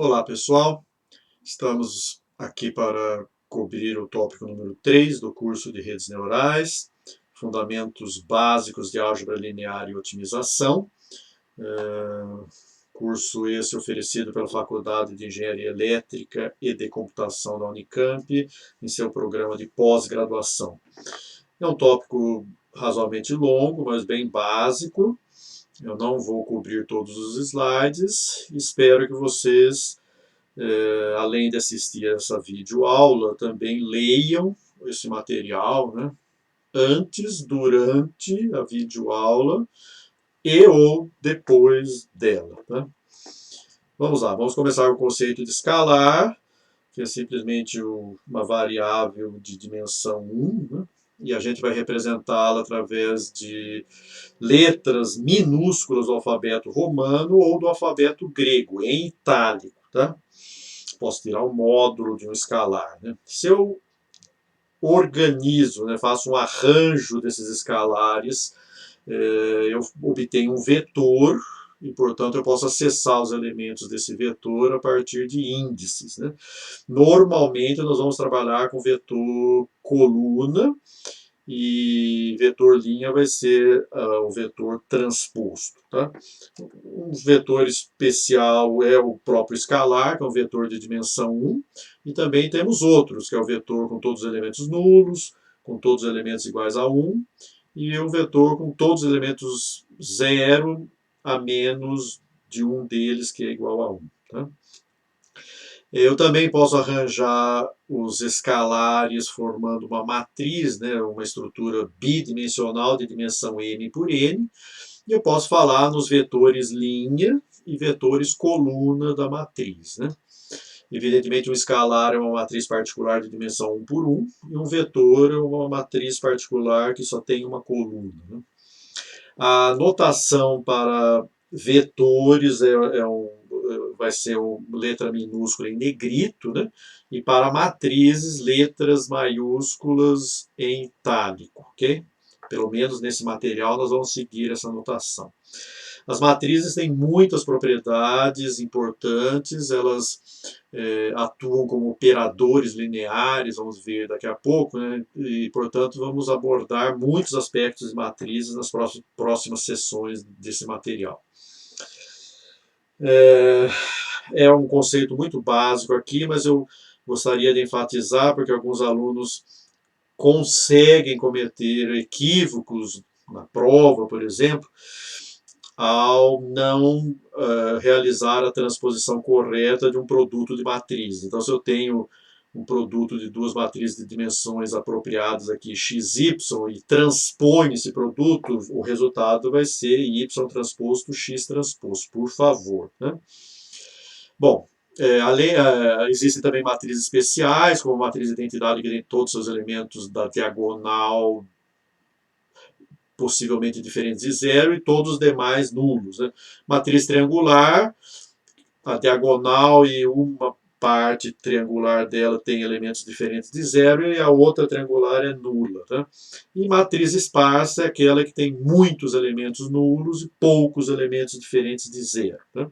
Olá pessoal, estamos aqui para cobrir o tópico número 3 do curso de redes neurais, fundamentos básicos de álgebra linear e otimização, curso esse oferecido pela Faculdade de Engenharia Elétrica e de Computação da Unicamp, em seu programa de pós-graduação. É um tópico razoavelmente longo, mas bem básico. Eu não vou cobrir todos os slides, espero que vocês além de assistir essa videoaula, também leiam esse material, né, antes, durante a videoaula e ou depois dela. Tá? Vamos lá, vamos começar com o conceito de escalar, que é simplesmente uma variável de dimensão 1, né, e a gente vai representá-la através de letras minúsculas do alfabeto romano ou do alfabeto grego, em itálico. Tá? Posso tirar o módulo de um escalar. Né? Se eu organizo, né, faço um arranjo desses escalares, eu obtenho um vetor e, portanto, eu posso acessar os elementos desse vetor a partir de índices. Né? Normalmente, nós vamos trabalhar com vetor coluna, e vetor linha vai ser o vetor transposto. Tá? Um vetor especial é o próprio escalar, que é um vetor de dimensão 1, e também temos outros, que é o vetor com todos os elementos nulos, com todos os elementos iguais a 1, e o vetor com todos os elementos 0 a menos de um deles, que é igual a 1. Tá? Eu também posso arranjar os escalares formando uma matriz, né, uma estrutura bidimensional de dimensão n por n, e eu posso falar nos vetores linha e vetores coluna da matriz. Né? Evidentemente, um escalar é uma matriz particular de dimensão 1 por 1, e um vetor é uma matriz particular que só tem uma coluna. Né? A notação para vetores vai ser letra minúscula em negrito, né? E para matrizes, letras maiúsculas em itálico, ok? Pelo menos nesse material nós vamos seguir essa notação. As matrizes têm muitas propriedades importantes, elas atuam como operadores lineares, vamos ver daqui a pouco, né? E, portanto, vamos abordar muitos aspectos de matrizes nas próximas sessões desse material. É um conceito muito básico aqui, mas eu gostaria de enfatizar, porque alguns alunos conseguem cometer equívocos na prova, por exemplo, ao não realizar a transposição correta de um produto de matriz. Então, se eu tenho um produto de duas matrizes de dimensões apropriadas aqui, xy, e transponho esse produto, o resultado vai ser y transposto x transposto, por favor. Né? Bom, existem também matrizes especiais, como a matriz de identidade, que tem todos os seus elementos da diagonal possivelmente diferentes de zero, e todos os demais nulos. Né? Matriz triangular, a diagonal e uma parte triangular dela tem elementos diferentes de zero, e a outra triangular é nula. Tá? E matriz esparsa é aquela que tem muitos elementos nulos e poucos elementos diferentes de zero. Tá?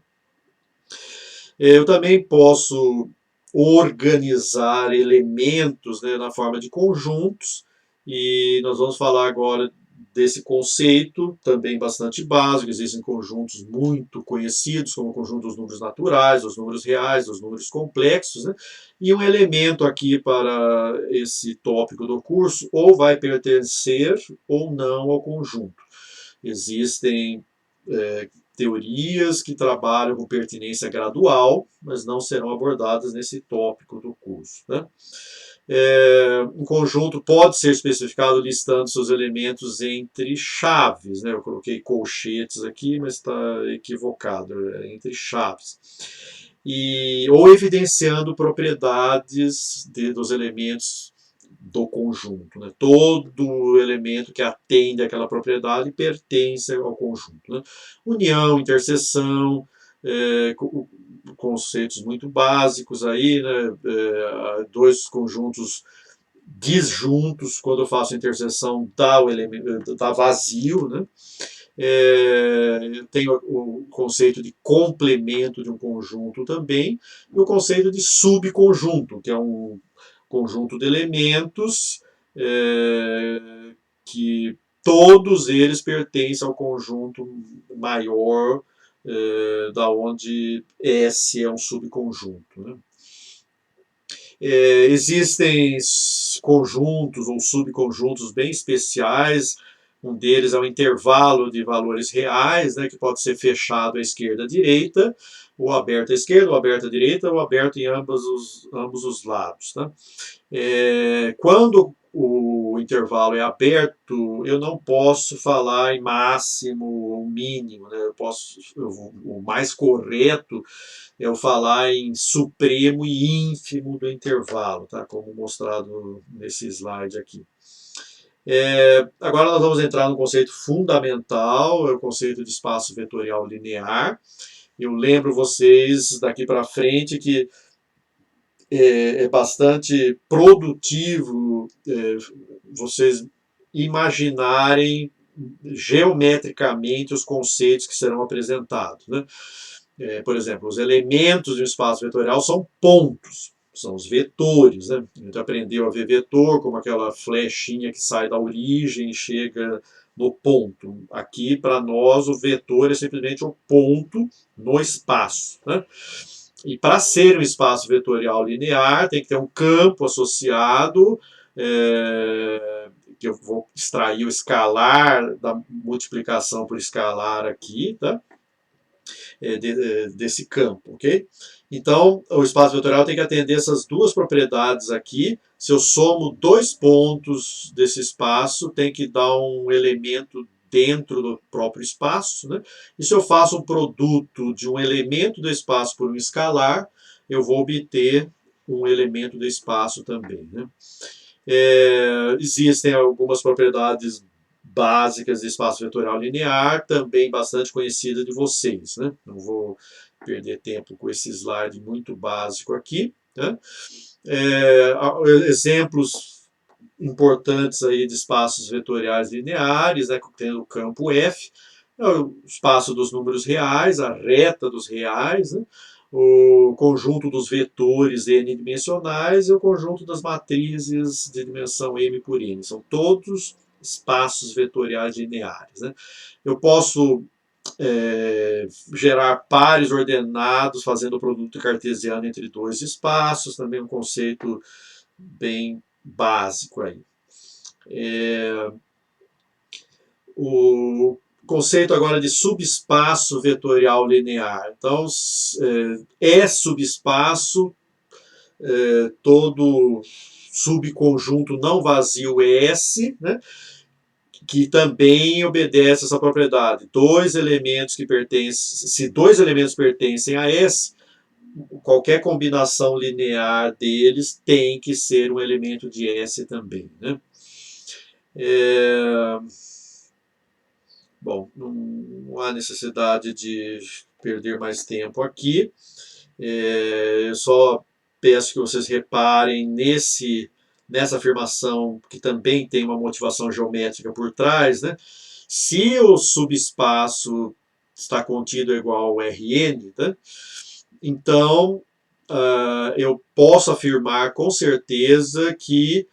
Eu também posso organizar elementos, né, na forma de conjuntos, e nós vamos falar agora desse conceito, também bastante básico. Existem conjuntos muito conhecidos, como o conjunto dos números naturais, dos números reais, dos números complexos, né? E um elemento aqui para esse tópico do curso, ou vai pertencer ou não ao conjunto. Existem teorias que trabalham com pertinência gradual, mas não serão abordadas nesse tópico do curso. Né? Um conjunto pode ser especificado listando seus elementos entre chaves. Né? Eu coloquei colchetes aqui, mas está equivocado, entre chaves. Ou evidenciando propriedades dos elementos do conjunto. Né? Todo elemento que atende àquela propriedade pertence ao conjunto. Né? União, interseção, conceitos muito básicos aí, né? Dois conjuntos disjuntos, quando eu faço interseção, dá vazio, né? Tem o conceito de complemento de um conjunto também, e o conceito de subconjunto, que é um conjunto de elementos que todos eles pertencem ao conjunto maior, da onde S é um subconjunto, né? Existem conjuntos ou subconjuntos bem especiais. Um deles é o intervalo de valores reais, né, que pode ser fechado à esquerda e à direita, ou aberto à esquerda, ou aberto à direita, ou aberto em ambos os lados. Tá? Quando o intervalo é aberto, eu não posso falar em máximo ou mínimo. Né? O mais correto é eu falar em supremo e ínfimo do intervalo, tá? Como mostrado nesse slide aqui. Agora nós vamos entrar no conceito fundamental, é o conceito de espaço vetorial linear. Eu lembro vocês daqui para frente que é bastante produtivo vocês imaginarem geometricamente os conceitos que serão apresentados. Né? Por exemplo, os elementos de um espaço vetorial são pontos, são os vetores. Né? A gente aprendeu a ver vetor como aquela flechinha que sai da origem e chega no ponto. Aqui, para nós, o vetor é simplesmente o ponto no espaço. Né? E para ser um espaço vetorial linear, tem que ter um campo associado, que eu vou extrair o escalar da multiplicação por escalar aqui, tá? Desse campo, ok? Então, o espaço vetorial tem que atender essas duas propriedades aqui. Se eu somo dois pontos desse espaço, tem que dar um elemento dentro do próprio espaço, né? E se eu faço um produto de um elemento do espaço por um escalar, eu vou obter um elemento do espaço também, né? Existem algumas propriedades básicas de espaço vetorial linear, também bastante conhecida de vocês. Né? Não vou perder tempo com esse slide muito básico aqui. Né? Exemplos importantes aí de espaços vetoriais lineares, né, tendo o campo F, o espaço dos números reais, a reta dos reais, né, o conjunto dos vetores n-dimensionais e o conjunto das matrizes de dimensão m por n. São todos espaços vetoriais lineares. Né? Eu posso gerar pares ordenados fazendo o produto cartesiano entre dois espaços, também um conceito bem básico aí. O conceito agora de subespaço vetorial linear. Então, subespaço todo subconjunto não vazio S, né, que também obedece essa propriedade. Se dois elementos pertencem a S, qualquer combinação linear deles tem que ser um elemento de S também. Né? Bom, não há necessidade de perder mais tempo aqui. Eu só peço que vocês reparem nessa afirmação, que também tem uma motivação geométrica por trás. Né? Se o subespaço está contido igual ao Rn, tá? Então eu posso afirmar com certeza que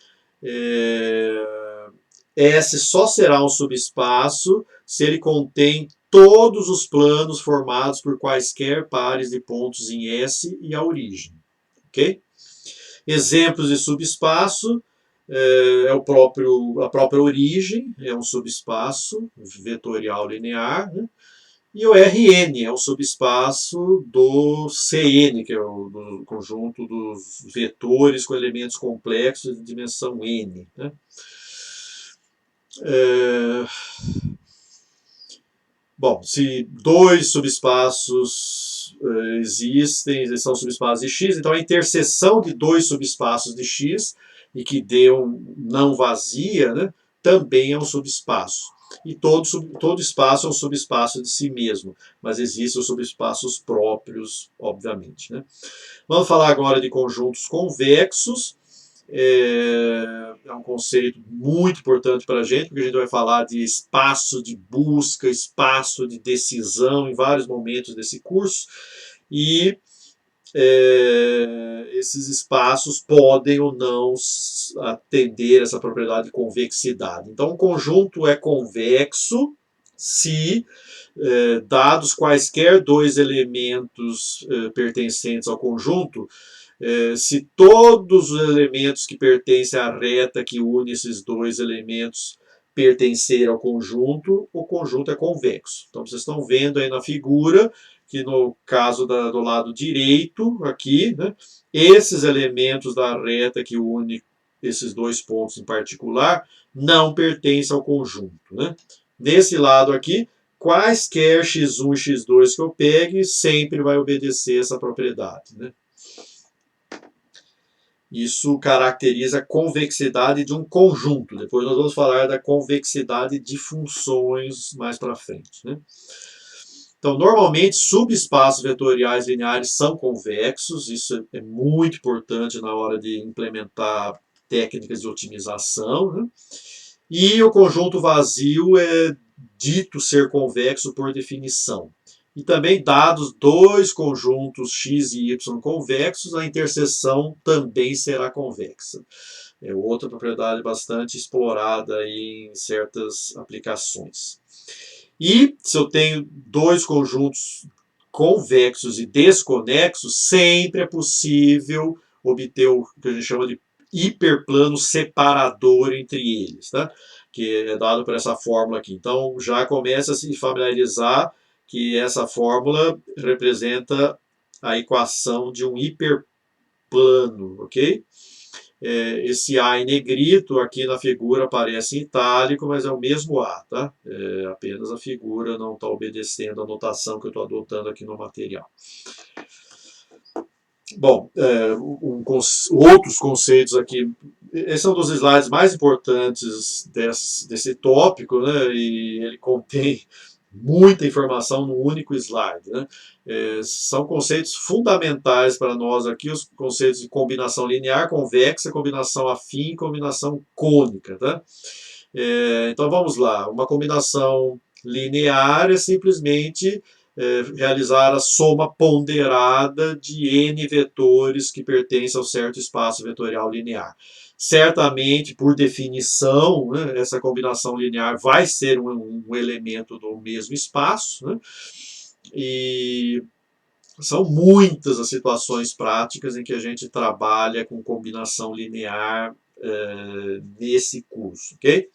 S só será um subespaço se ele contém todos os planos formados por quaisquer pares de pontos em S e a origem. Okay? Exemplos de subespaço a própria origem, é um subespaço vetorial linear, né? E o Rn é o subespaço do Cn, que é do conjunto dos vetores com elementos complexos de dimensão n. Né? Bom, se dois subespaços existem, eles são subespaços de X, então a interseção de dois subespaços de X e que dê não vazia, né, também é um subespaço. E todo espaço é um subespaço de si mesmo, mas existem os subespaços próprios, obviamente. Né? Vamos falar agora de conjuntos convexos. é um conceito muito importante para a gente, porque a gente vai falar de espaço de busca, espaço de decisão em vários momentos desse curso, e esses espaços podem ou não atender essa propriedade de convexidade. Então, o conjunto é convexo se dados quaisquer dois elementos pertencentes ao conjunto, se todos os elementos que pertencem à reta que une esses dois elementos pertencer ao conjunto, o conjunto é convexo. Então, vocês estão vendo aí na figura que no caso do lado direito, aqui, né, esses elementos da reta que une esses dois pontos em particular não pertencem ao conjunto. Né? Nesse lado aqui, quaisquer x1 e x2 que eu pegue, sempre vai obedecer essa propriedade. Né? Isso caracteriza a convexidade de um conjunto. Depois nós vamos falar da convexidade de funções mais para frente. Né? Então, normalmente, subespaços vetoriais lineares são convexos. Isso é muito importante na hora de implementar técnicas de otimização. Né? E o conjunto vazio é dito ser convexo por definição. E também, dados dois conjuntos x e y convexos, a interseção também será convexa. É outra propriedade bastante explorada em certas aplicações. E se eu tenho dois conjuntos convexos e desconexos, sempre é possível obter o que a gente chama de hiperplano separador entre eles, tá? Que é dado por essa fórmula aqui. Então já começa a se familiarizar que essa fórmula representa a equação de um hiperplano, ok? Esse A em negrito aqui na figura aparece em itálico, mas é o mesmo A, tá? Apenas a figura não está obedecendo a notação que eu estou adotando aqui no material. Bom, outros conceitos aqui. Esse é um dos slides mais importantes desse tópico, né? E ele contém muita informação num único slide. Né? São conceitos fundamentais para nós aqui, os conceitos de combinação linear, convexa, combinação afim e combinação cônica. Tá? Então vamos lá, uma combinação linear é simplesmente realizar a soma ponderada de n vetores que pertencem ao certo espaço vetorial linear. Certamente, por definição, né, essa combinação linear vai ser um elemento do mesmo espaço, né, e são muitas as situações práticas em que a gente trabalha com combinação linear nesse curso, ok?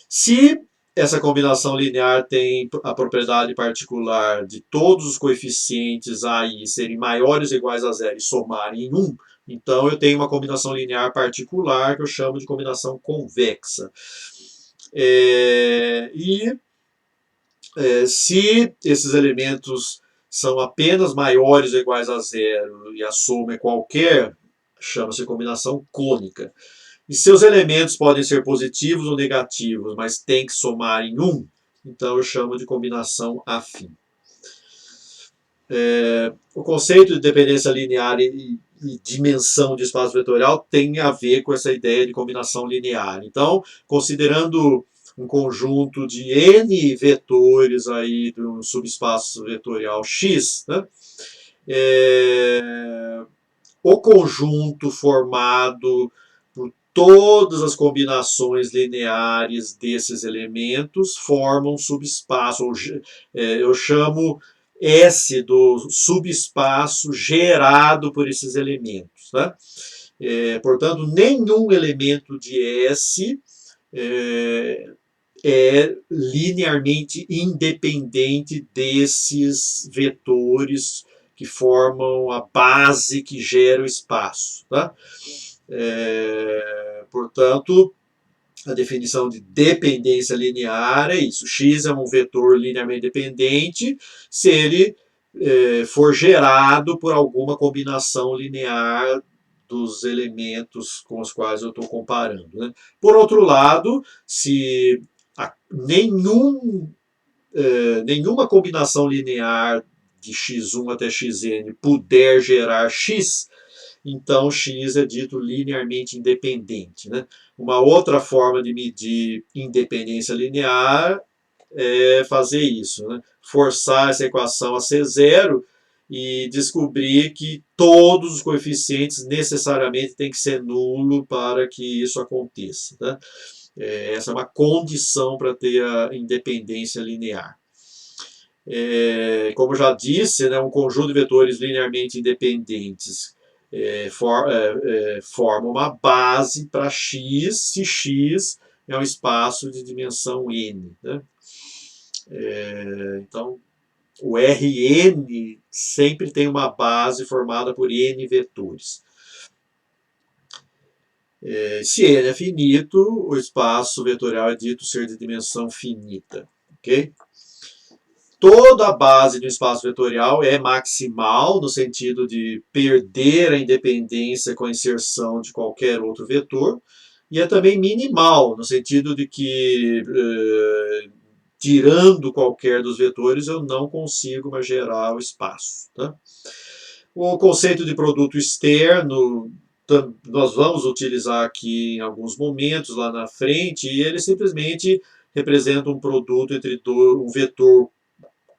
Se essa combinação linear tem a propriedade particular de todos os coeficientes A e I serem maiores ou iguais a zero e somarem em 1, então eu tenho uma combinação linear particular que eu chamo de combinação convexa. Se esses elementos são apenas maiores ou iguais a zero e a soma é qualquer, chama-se combinação cônica. E seus elementos podem ser positivos ou negativos, mas tem que somar em 1, então eu chamo de combinação afim. O conceito de dependência linear e dimensão de espaço vetorial tem a ver com essa ideia de combinação linear. Então, considerando um conjunto de n vetores aí de um subespaço vetorial X, né? O conjunto formado por todas as combinações lineares desses elementos formam um subespaço, eu chamo S do subespaço gerado por esses elementos. Né? Portanto, nenhum elemento de S é linearmente independente desses vetores que formam a base que gera o espaço. Tá? Portanto, a definição de dependência linear é isso. X é um vetor linearmente dependente se ele for gerado por alguma combinação linear dos elementos com os quais eu estou comparando. Né? Por outro lado, se nenhuma combinação linear de x1 até xn puder gerar x, então x é dito linearmente independente, né? Uma outra forma de medir independência linear é fazer isso, né? Forçar essa equação a ser zero e descobrir que todos os coeficientes necessariamente têm que ser nulo para que isso aconteça, né? Essa é uma condição para ter a independência linear. Como já disse, né, um conjunto de vetores linearmente independentes forma uma base para x, se x é um espaço de dimensão n, né? Então, o Rn sempre tem uma base formada por n vetores. Se n é finito, o espaço vetorial é dito ser de dimensão finita. Okay? Toda a base do espaço vetorial é maximal, no sentido de perder a independência com a inserção de qualquer outro vetor, e é também minimal, no sentido de que, tirando qualquer dos vetores, eu não consigo mais gerar o espaço. Tá? O conceito de produto externo nós vamos utilizar aqui em alguns momentos lá na frente, e ele simplesmente representa um produto entre um vetor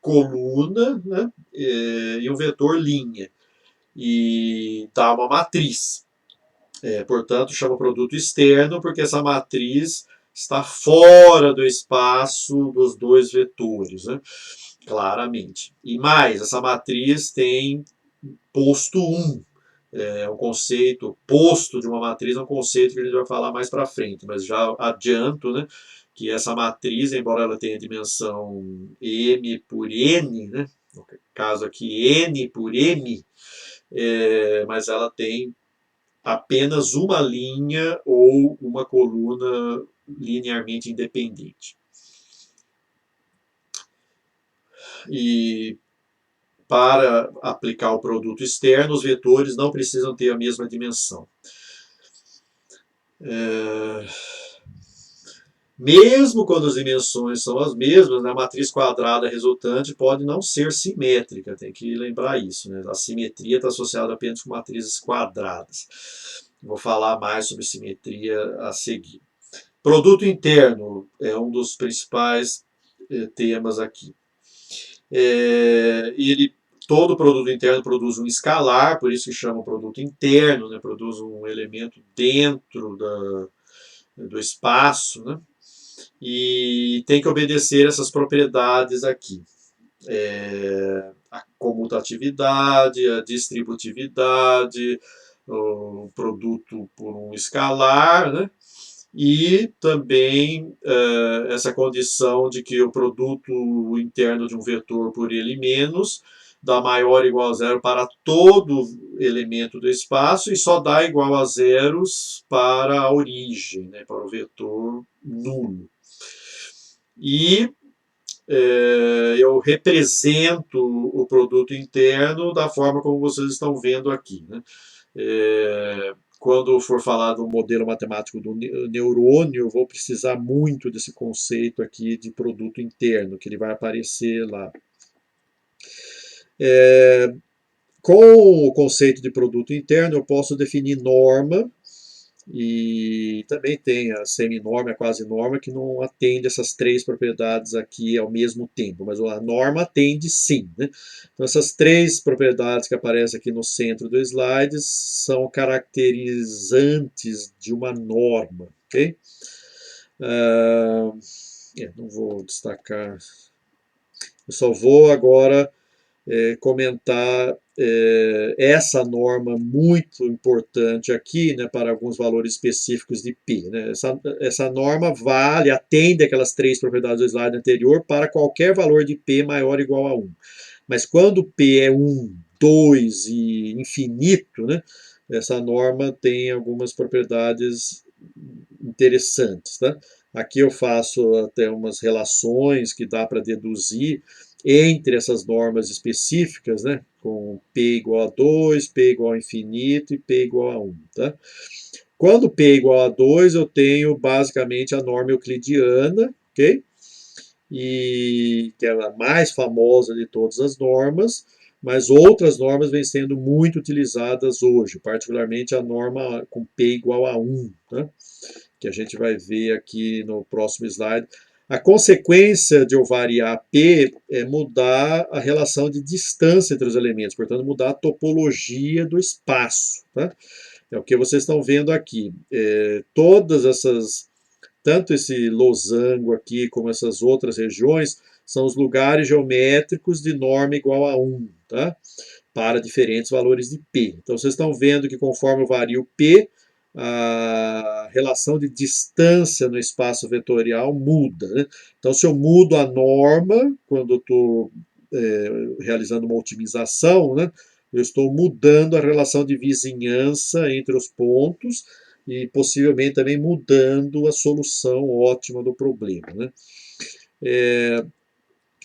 coluna, né, e um vetor linha, e dá uma matriz. Portanto, chama produto externo porque essa matriz está fora do espaço dos dois vetores, né, claramente. E mais, essa matriz tem posto 1. Um conceito, posto de uma matriz é um conceito que a gente vai falar mais para frente, mas já adianto, né, que essa matriz, embora ela tenha dimensão m por n, né, no caso aqui n por m, mas ela tem apenas uma linha ou uma coluna linearmente independente. E para aplicar o produto externo, os vetores não precisam ter a mesma dimensão. Mesmo quando as dimensões são as mesmas, a matriz quadrada resultante pode não ser simétrica, tem que lembrar isso, né? A simetria está associada apenas com matrizes quadradas. Vou falar mais sobre simetria a seguir. Produto interno é um dos principais temas aqui. Todo produto interno produz um escalar, por isso que chama produto interno, né? Produz um elemento dentro do espaço, né? E tem que obedecer essas propriedades aqui. A comutatividade, a distributividade, o produto por um escalar, né? E também essa condição de que o produto interno de um vetor por ele menos dá maior ou igual a zero para todo elemento do espaço e só dá igual a zeros para a origem, né, para o vetor nulo. E eu represento o produto interno da forma como vocês estão vendo aqui, né? Quando for falar do modelo matemático do neurônio, eu vou precisar muito desse conceito aqui de produto interno, que ele vai aparecer lá. Com o conceito de produto interno, eu posso definir norma, e também tem a seminorma e a quase norma, que não atende essas três propriedades aqui ao mesmo tempo, mas a norma atende sim, né? Então essas três propriedades que aparecem aqui no centro do slide são caracterizantes de uma norma, ok? Não vou destacar, eu só vou agora comentar essa norma muito importante aqui, né, para alguns valores específicos de P. Né? Essa norma atende aquelas três propriedades do slide anterior para qualquer valor de P maior ou igual a 1. Mas quando P é 1, 2 e infinito, né, essa norma tem algumas propriedades interessantes. Tá? Aqui eu faço até umas relações que dá para deduzir entre essas normas específicas, né, com P igual a 2, P igual a infinito e P igual a 1. Tá? Quando P é igual a 2, eu tenho basicamente a norma euclidiana, ok? E que é a mais famosa de todas as normas, mas outras normas vêm sendo muito utilizadas hoje, particularmente a norma com P igual a 1, né? Que a gente vai ver aqui no próximo slide. A consequência de eu variar P é mudar a relação de distância entre os elementos, portanto, mudar a topologia do espaço. Tá? É o que vocês estão vendo aqui. Todas essas, tanto esse losango aqui como essas outras regiões, são os lugares geométricos de norma igual a 1, tá? Para diferentes valores de P. Então, vocês estão vendo que conforme eu vario P, a relação de distância no espaço vetorial muda. Né? Então, se eu mudo a norma, quando eu estou realizando uma otimização, né, eu estou mudando a relação de vizinhança entre os pontos e possivelmente também mudando a solução ótima do problema. Né?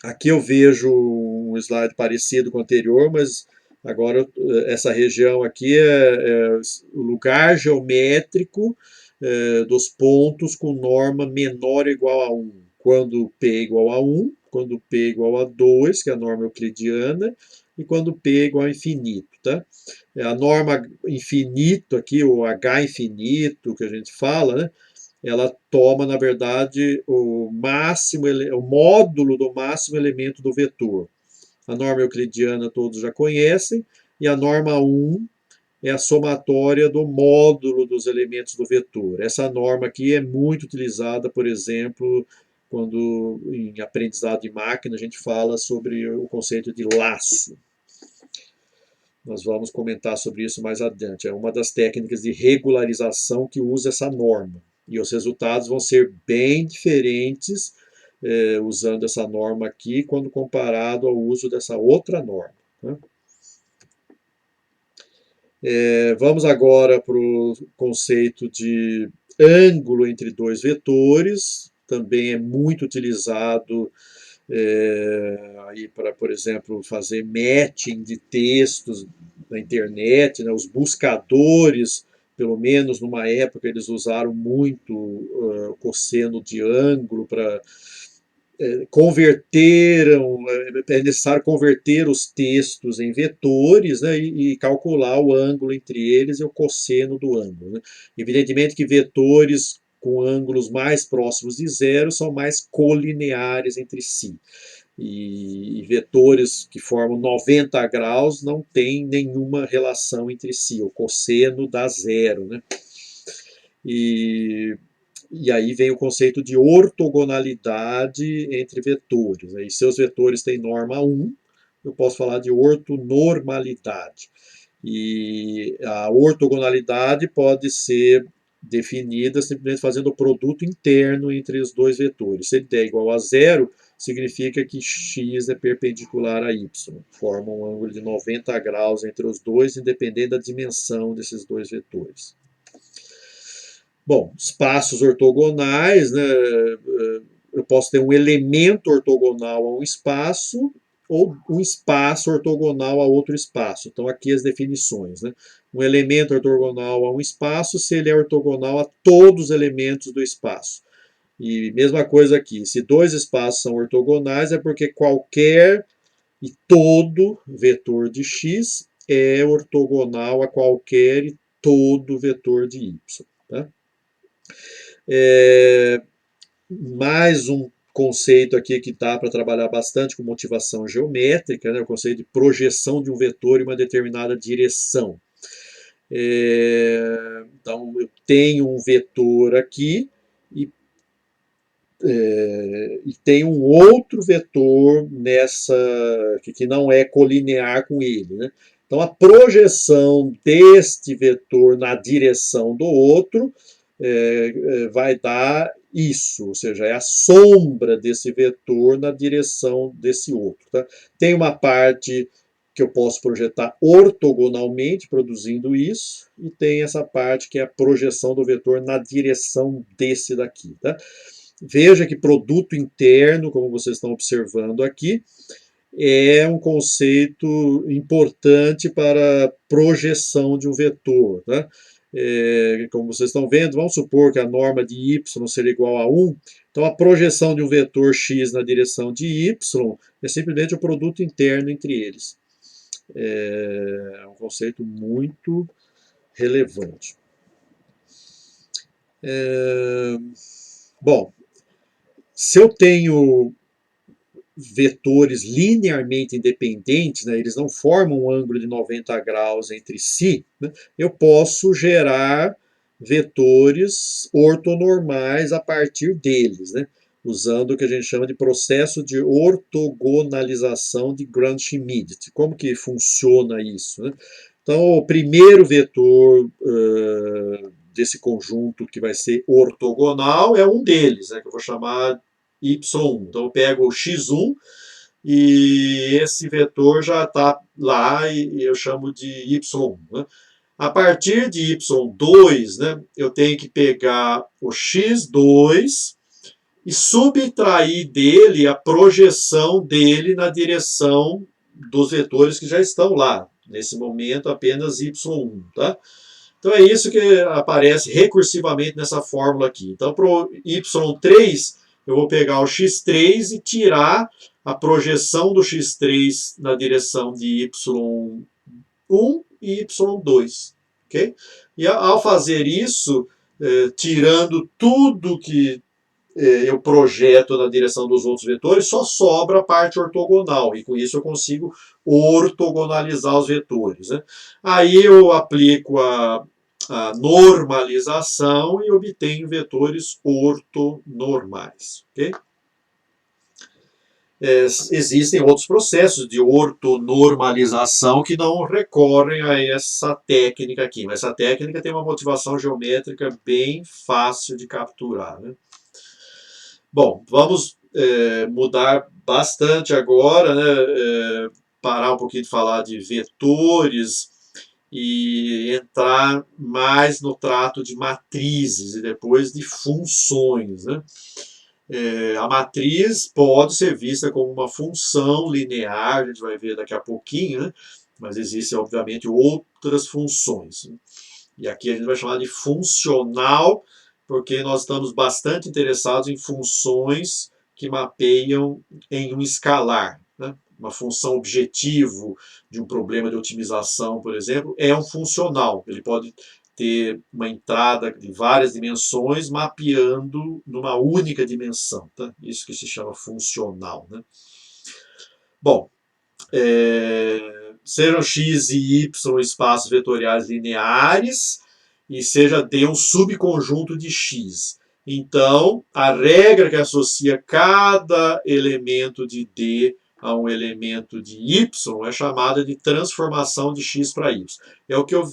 Aqui eu vejo um slide parecido com o anterior, mas agora essa região aqui é o lugar geométrico dos pontos com norma menor ou igual a 1. Quando P é igual a 1, quando P é igual a 2, que é a norma euclidiana, e quando P é igual a infinito. Tá? A norma infinito aqui, o H infinito que a gente fala, né? Ela toma, na verdade, o módulo do máximo elemento do vetor. A norma euclidiana todos já conhecem, e a norma 1 é a somatória do módulo dos elementos do vetor. Essa norma aqui é muito utilizada, por exemplo, quando em aprendizado de máquina a gente fala sobre o conceito de laço. Nós vamos comentar sobre isso mais adiante. É uma das técnicas de regularização que usa essa norma. E os resultados vão ser bem diferentes usando essa norma aqui, quando comparado ao uso dessa outra norma. Né? Vamos agora para o conceito de ângulo entre dois vetores. Também é muito utilizado aí para, por exemplo, fazer matching de textos na internet, né? Os buscadores, pelo menos numa época, eles usaram muito o cosseno de ângulo para é necessário converter os textos em vetores, né, e calcular o ângulo entre eles e o cosseno do ângulo. Né? Evidentemente que vetores com ângulos mais próximos de zero são mais colineares entre si. E vetores que formam 90 graus não têm nenhuma relação entre si, o cosseno dá zero. Né? E aí vem o conceito de ortogonalidade entre vetores. Aí, se os vetores têm norma 1, eu posso falar de ortonormalidade. E a ortogonalidade pode ser definida simplesmente fazendo o produto interno entre os dois vetores. Se ele der igual a zero, significa que x é perpendicular a y. Forma um ângulo de 90 graus entre os dois, independente da dimensão desses dois vetores. Bom, espaços ortogonais, né? Eu posso ter um elemento ortogonal a um espaço ou um espaço ortogonal a outro espaço. Então, aqui as definições. Né? Um elemento ortogonal a um espaço se ele é ortogonal a todos os elementos do espaço. E mesma coisa aqui, se dois espaços são ortogonais, é porque qualquer e todo vetor de x é ortogonal a qualquer e todo vetor de y. Tá? Mais um conceito aqui que dá para trabalhar bastante com motivação geométrica, né? O conceito de projeção de um vetor em uma determinada direção. Então, eu tenho um vetor aqui e tem um outro vetor nessa que não é colinear com ele. Né? Então, a projeção deste vetor na direção do outro vai dar isso, ou seja, é a sombra desse vetor na direção desse outro. Tá? Tem uma parte que eu posso projetar ortogonalmente, produzindo isso, e tem essa parte que é a projeção do vetor na direção desse daqui. Tá? Veja que produto interno, como vocês estão observando aqui, é um conceito importante para projeção de um vetor. Tá? Como vocês estão vendo, vamos supor que a norma de y seria igual a 1, então a projeção de um vetor x na direção de y é simplesmente o produto interno entre eles. É um conceito muito relevante. Bom, se eu tenho vetores linearmente independentes, né, eles não formam um ângulo de 90 graus entre si, né, eu posso gerar vetores ortonormais a partir deles, né, usando o que a gente chama de processo de ortogonalização de Grant-Schmidt. Como que funciona isso? Né? Então, o primeiro vetor desse conjunto que vai ser ortogonal é um deles, né, que eu vou chamar y1. Então eu pego o x1 e esse vetor já está lá e eu chamo de y1. Né? A partir de y2, né, eu tenho que pegar o x2 e subtrair dele a projeção dele na direção dos vetores que já estão lá. Nesse momento, apenas y1. Tá? Então é isso que aparece recursivamente nessa fórmula aqui. Então para o y3, eu vou pegar o x3 e tirar a projeção do x3 na direção de y1 e y2. Okay? E ao fazer isso, tirando tudo que eu projeto na direção dos outros vetores, só sobra a parte ortogonal, e com isso eu consigo ortogonalizar os vetores. Né? Aí eu aplico a normalização e obtenho vetores ortonormais. Okay? Existem outros processos de ortonormalização que não recorrem a essa técnica aqui, mas essa técnica tem uma motivação geométrica bem fácil de capturar. Né? Bom, vamos mudar bastante agora, né? Parar um pouquinho de falar de vetores e entrar mais no trato de matrizes e depois de funções. Né? A matriz pode ser vista como uma função linear, a gente vai ver daqui a pouquinho, né? Mas existem, obviamente, outras funções. E aqui a gente vai chamar de funcional, porque nós estamos bastante interessados em funções que mapeiam em um escalar. Né? Uma função objetivo de um problema de otimização, por exemplo, é um funcional. Ele pode ter uma entrada de várias dimensões mapeando numa única dimensão. Tá? Isso que se chama funcional. Né? Bom, sejam x e y espaços vetoriais lineares, e seja D um subconjunto de X. Então, a regra que associa cada elemento de D a um elemento de Y é chamada de transformação de X para Y. É o que eu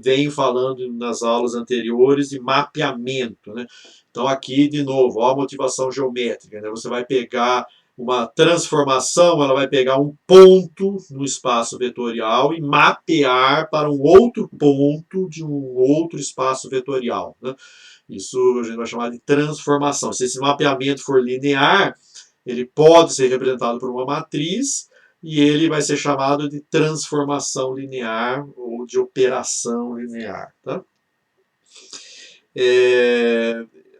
venho falando nas aulas anteriores de mapeamento. Né? Então, aqui, de novo, ó, a motivação geométrica. Né? Você vai pegar uma transformação, ela vai pegar um ponto no espaço vetorial e mapear para um outro ponto de um outro espaço vetorial. Né? Isso a gente vai chamar de transformação. Se esse mapeamento for linear, ele pode ser representado por uma matriz e ele vai ser chamado de transformação linear ou de operação linear. Tá?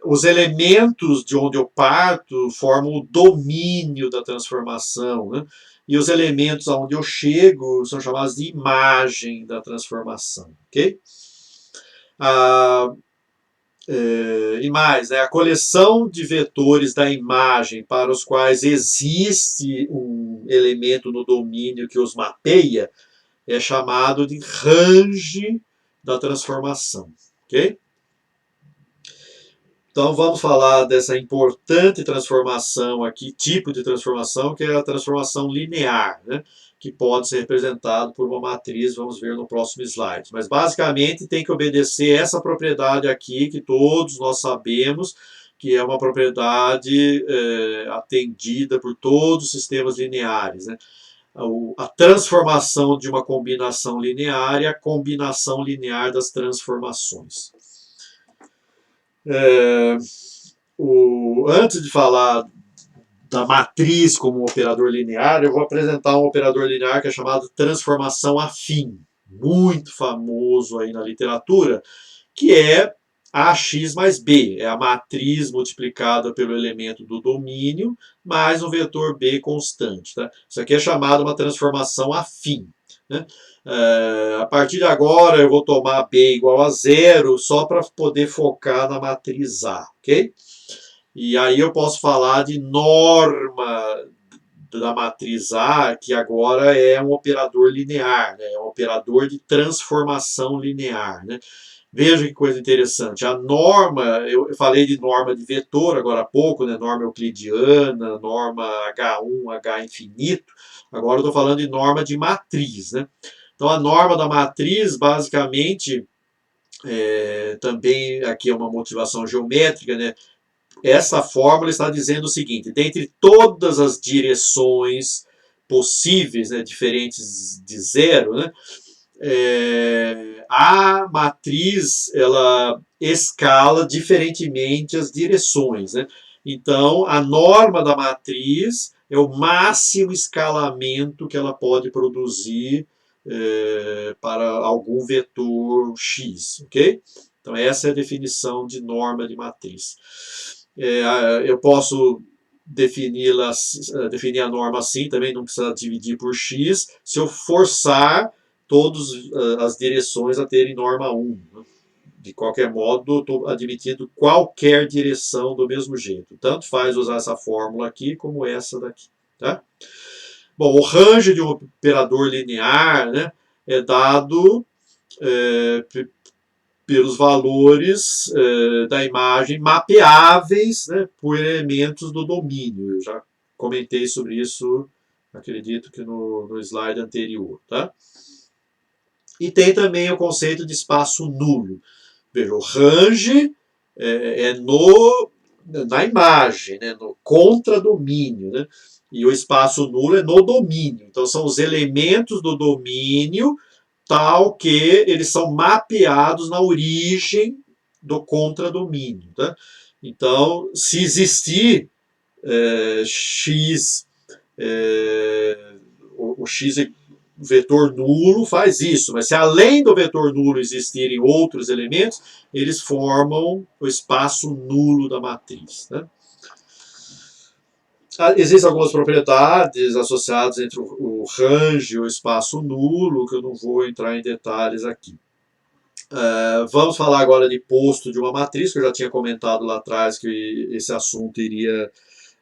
Os elementos de onde eu parto formam o domínio da transformação, né? E os elementos aonde eu chego são chamados de imagem da transformação, ok? E mais, né, a coleção de vetores da imagem para os quais existe um elemento no domínio que os mapeia é chamado de range da transformação, ok? Então vamos falar dessa importante transformação aqui, tipo de transformação, que é a transformação linear, né? Que pode ser representado por uma matriz, vamos ver no próximo slide. Mas basicamente tem que obedecer essa propriedade aqui, que todos nós sabemos, que é uma propriedade atendida por todos os sistemas lineares. Né? A transformação de uma combinação linear e a combinação linear das transformações. Antes de falar da matriz como um operador linear, eu vou apresentar um operador linear que é chamado transformação afim, muito famoso aí na literatura, que é AX mais B, é a matriz multiplicada pelo elemento do domínio, mais um vetor B constante. Tá? Isso aqui é chamado uma transformação afim. né? A partir de agora eu vou tomar B igual a zero só para poder focar na matriz A, ok? E aí eu posso falar de norma da matriz A, que agora é um operador linear, né? É um operador de transformação linear, né? Veja que coisa interessante. A norma, eu falei de norma de vetor agora há pouco, né? Norma euclidiana, norma H1, H infinito. Agora eu estou falando de norma de matriz, né? Então a norma da matriz, basicamente, também aqui é uma motivação geométrica, né? Essa fórmula está dizendo o seguinte: dentre todas as direções possíveis, né, diferentes de zero, né, a matriz ela escala diferentemente as direções, né? Então, a norma da matriz é o máximo escalamento que ela pode produzir para algum vetor x, ok? Então, essa é a definição de norma de matriz. Eu posso definir a norma assim, também não precisa dividir por x, se eu forçar todas as direções a terem norma 1. De qualquer modo, estou admitindo qualquer direção do mesmo jeito. Tanto faz usar essa fórmula aqui como essa daqui. Tá? Bom, o range de um operador linear, né, é dado pelos valores da imagem mapeáveis, né, por elementos do domínio. Eu já comentei sobre isso, acredito que no slide anterior. Tá? E tem também o conceito de espaço nulo. Veja, o range na imagem, né, no contradomínio, né? E o espaço nulo é no domínio. Então são os elementos do domínio tal que eles são mapeados na origem do contradomínio. Tá? Então, se existir x, o x vetor nulo faz isso, mas se além do vetor nulo existirem outros elementos, eles formam o espaço nulo da matriz. Né? Existem algumas propriedades associadas entre o range e o espaço nulo, que eu não vou entrar em detalhes aqui. Vamos falar agora de posto de uma matriz, que eu já tinha comentado lá atrás que esse assunto iria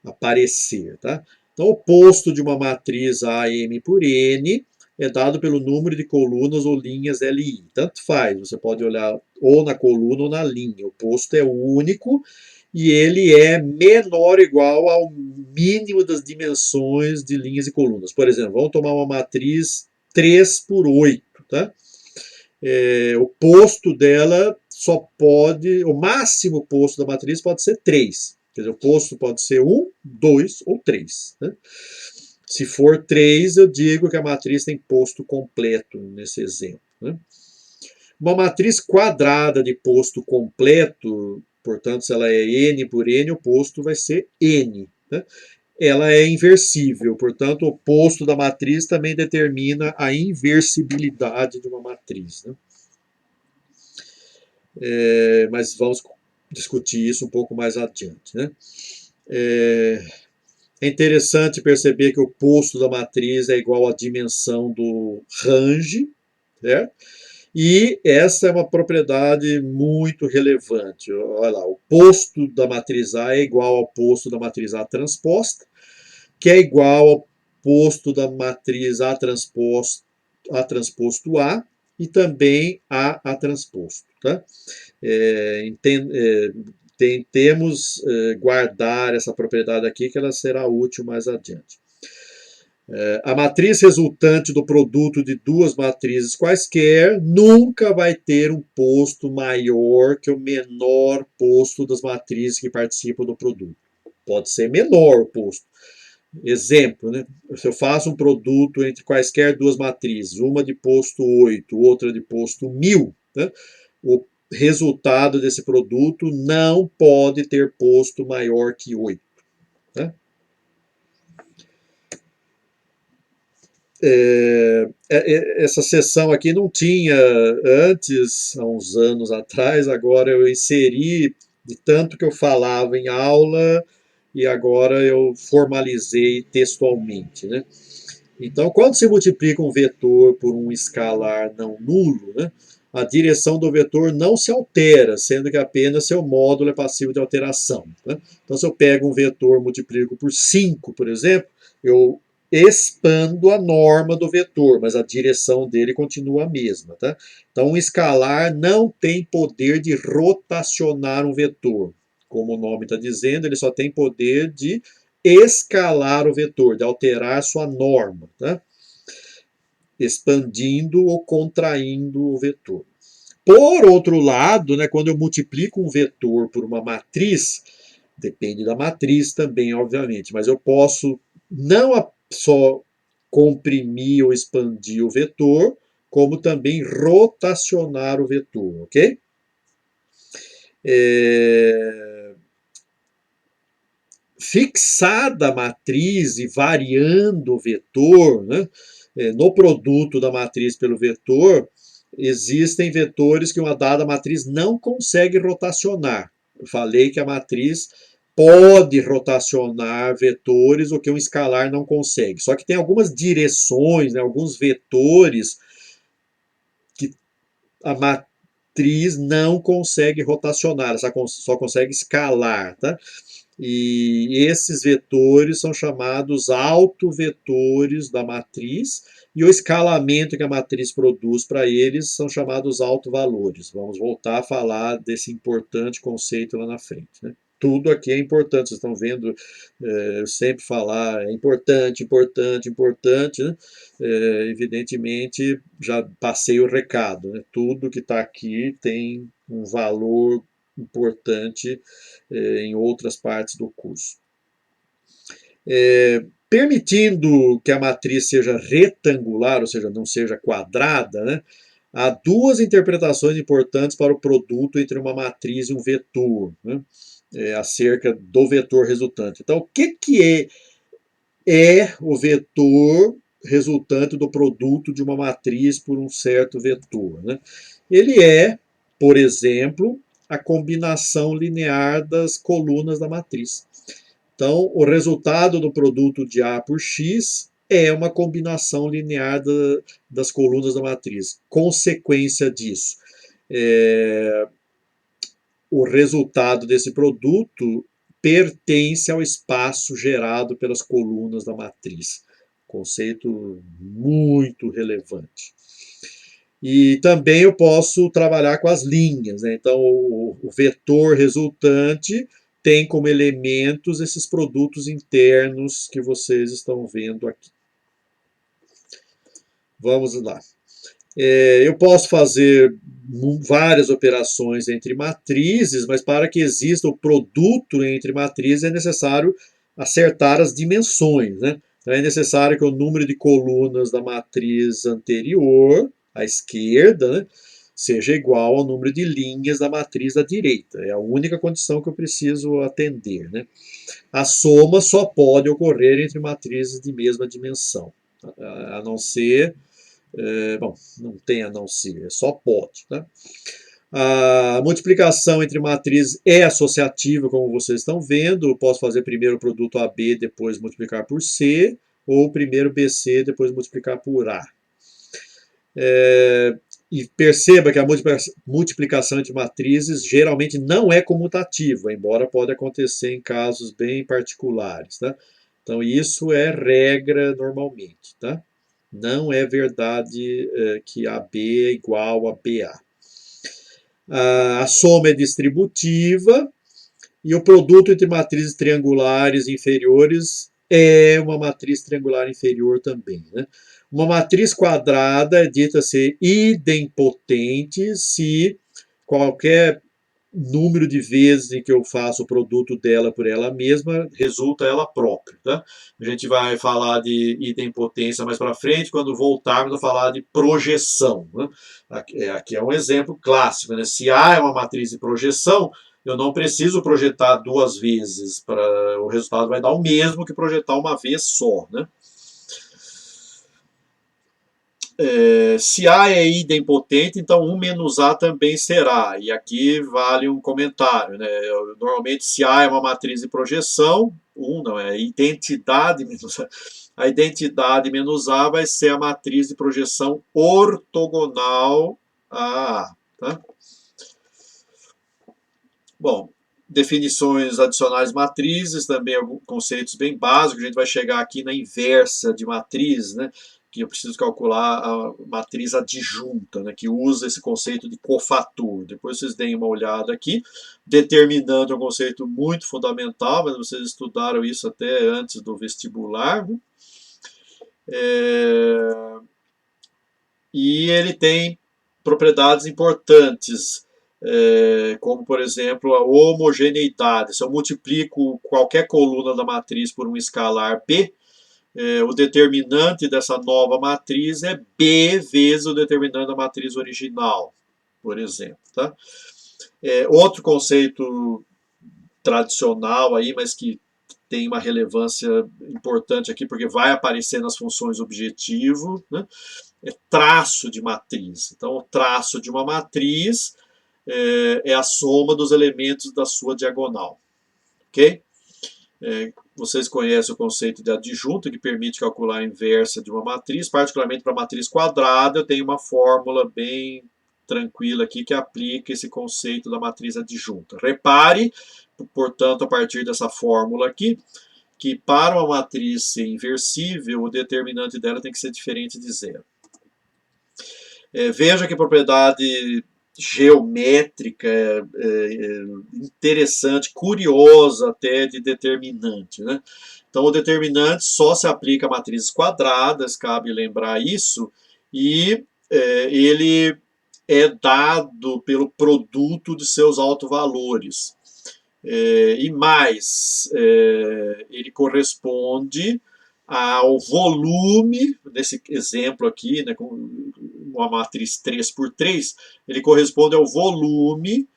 aparecer. Tá? Então, o posto de uma matriz AM por N é dado pelo número de colunas ou linhas LI. Tanto faz, você pode olhar ou na coluna ou na linha. O posto é único e ele é menor ou igual ao mínimo das dimensões de linhas e colunas. Por exemplo, vamos tomar uma matriz 3 por 8. Tá? O posto dela só pode, o máximo posto da matriz pode ser 3. Quer dizer, o posto pode ser 1, 2 ou 3. Né? Se for 3, eu digo que a matriz tem posto completo nesse exemplo. Né? Uma matriz quadrada de posto completo, portanto, se ela é n por n, o posto vai ser n. Né? Ela é inversível, portanto, o posto da matriz também determina a inversibilidade de uma matriz. Né? Mas vamos discutir isso um pouco mais adiante. Né? É interessante perceber que o posto da matriz é igual à dimensão do range, certo? E essa é uma propriedade muito relevante. Olha lá, o posto da matriz A é igual ao posto da matriz A transposta, que é igual ao posto da matriz A transposto A e também A transposto. Tá? Tentemos guardar essa propriedade aqui, que ela será útil mais adiante. A matriz resultante do produto de duas matrizes quaisquer nunca vai ter um posto maior que o menor posto das matrizes que participam do produto. Pode ser menor o posto. Exemplo, né? Se eu faço um produto entre quaisquer duas matrizes, uma de posto 8, outra de posto 1000, né? O resultado desse produto não pode ter posto maior que 8. Né? Essa sessão aqui não tinha antes, há uns anos atrás, agora eu inseri de tanto que eu falava em aula e agora eu formalizei textualmente. Né? Então, quando se multiplica um vetor por um escalar não nulo, né, a direção do vetor não se altera, sendo que apenas seu módulo é passivo de alteração. Né? Então, se eu pego um vetor e multiplico por 5, por exemplo, eu expando a norma do vetor, mas a direção dele continua a mesma. Tá? Então, um escalar não tem poder de rotacionar um vetor. Como o nome está dizendo, ele só tem poder de escalar o vetor, de alterar sua norma, tá? Expandindo ou contraindo o vetor. Por outro lado, né, quando eu multiplico um vetor por uma matriz, depende da matriz também, obviamente, mas eu posso não só comprimir ou expandir o vetor, como também rotacionar o vetor, ok? Fixada a matriz e variando o vetor, né, no produto da matriz pelo vetor, existem vetores que uma dada matriz não consegue rotacionar. Eu falei que a matriz pode rotacionar vetores, o que um escalar não consegue. Só que tem algumas direções, né, alguns vetores que a matriz não consegue rotacionar, só consegue escalar, tá? E esses vetores são chamados autovetores da matriz, e o escalamento que a matriz produz para eles são chamados autovalores. Vamos voltar a falar desse importante conceito lá na frente. Né? Tudo aqui é importante, vocês estão vendo eu sempre falar é importante, importante, importante. Né? Evidentemente, já passei o recado. Né? Tudo que está aqui tem um valor importante em outras partes do curso. Permitindo que a matriz seja retangular, ou seja, não seja quadrada, né, há duas interpretações importantes para o produto entre uma matriz e um vetor, né, acerca do vetor resultante. Então, o que é o vetor resultante do produto de uma matriz por um certo vetor? Né? Ele é, por exemplo, a combinação linear das colunas da matriz. Então, o resultado do produto de A por X é uma combinação linear das colunas da matriz. Consequência disso, o resultado desse produto pertence ao espaço gerado pelas colunas da matriz. Conceito muito relevante. E também eu posso trabalhar com as linhas. Né? Então, o vetor resultante tem como elementos esses produtos internos que vocês estão vendo aqui. Vamos lá. Eu posso fazer várias operações entre matrizes, mas para que exista o produto entre matrizes é necessário acertar as dimensões. Né? Então é necessário que o número de colunas da matriz anterior, à esquerda, né, seja igual ao número de linhas da matriz à direita. É a única condição que eu preciso atender. Né? A soma só pode ocorrer entre matrizes de mesma dimensão, a não ser bom, não tem a não ser, só pode. Tá? A multiplicação entre matrizes é associativa, como vocês estão vendo. Eu posso fazer primeiro o produto AB, depois multiplicar por C, ou primeiro BC, depois multiplicar por A. E perceba que a multiplicação entre matrizes geralmente não é comutativa, embora pode acontecer em casos bem particulares. Tá? Então, isso é regra normalmente. Tá? Não é verdade que AB é igual a BA. A soma é distributiva e o produto entre matrizes triangulares inferiores é uma matriz triangular inferior também. Né? Uma matriz quadrada é dita ser idempotente se qualquer número de vezes em que eu faço o produto dela por ela mesma, resulta ela própria. Tá? A gente vai falar de idempotência mais para frente, quando voltarmos a falar de projeção. Né? Aqui é um exemplo clássico. Né? Se A é uma matriz de projeção, eu não preciso projetar duas vezes, o resultado vai dar o mesmo que projetar uma vez só. Né? Se A é idempotente, então 1 menos A também será. E aqui vale um comentário. Né? Normalmente, se A é uma matriz de projeção, 1 não é identidade menos A. a identidade menos A vai ser a matriz de projeção ortogonal a A. Tá? Bom, definições adicionais matrizes, também alguns conceitos bem básicos. A gente vai chegar aqui na inversa de matriz, né? Que eu preciso calcular a matriz adjunta, né, que usa esse conceito de cofator. Depois vocês deem uma olhada aqui. Determinante é um conceito muito fundamental, mas vocês estudaram isso até antes do vestibular. Né? E ele tem propriedades importantes, como, por exemplo, a homogeneidade. Se eu multiplico qualquer coluna da matriz por um escalar B, o determinante dessa nova matriz é B vezes o determinante da matriz original, por exemplo. Tá? Outro conceito tradicional aí, mas que tem uma relevância importante aqui, porque vai aparecer nas funções objetivo, né? É traço de matriz. Então, o traço de uma matriz é a soma dos elementos da sua diagonal. Ok? Vocês conhecem o conceito de adjunto, que permite calcular a inversa de uma matriz, particularmente para a matriz quadrada, eu tenho uma fórmula bem tranquila aqui que aplica esse conceito da matriz adjunta. Repare, portanto, a partir dessa fórmula aqui, que para uma matriz ser inversível, o determinante dela tem que ser diferente de zero. Veja que propriedade geométrica interessante, curiosa até de determinante. Né? Então, o determinante só se aplica a matrizes quadradas, cabe lembrar isso, e ele é dado pelo produto de seus autovalores. E mais, ele corresponde ao volume, nesse exemplo aqui, né, com uma matriz 3 por 3, ele corresponde ao volume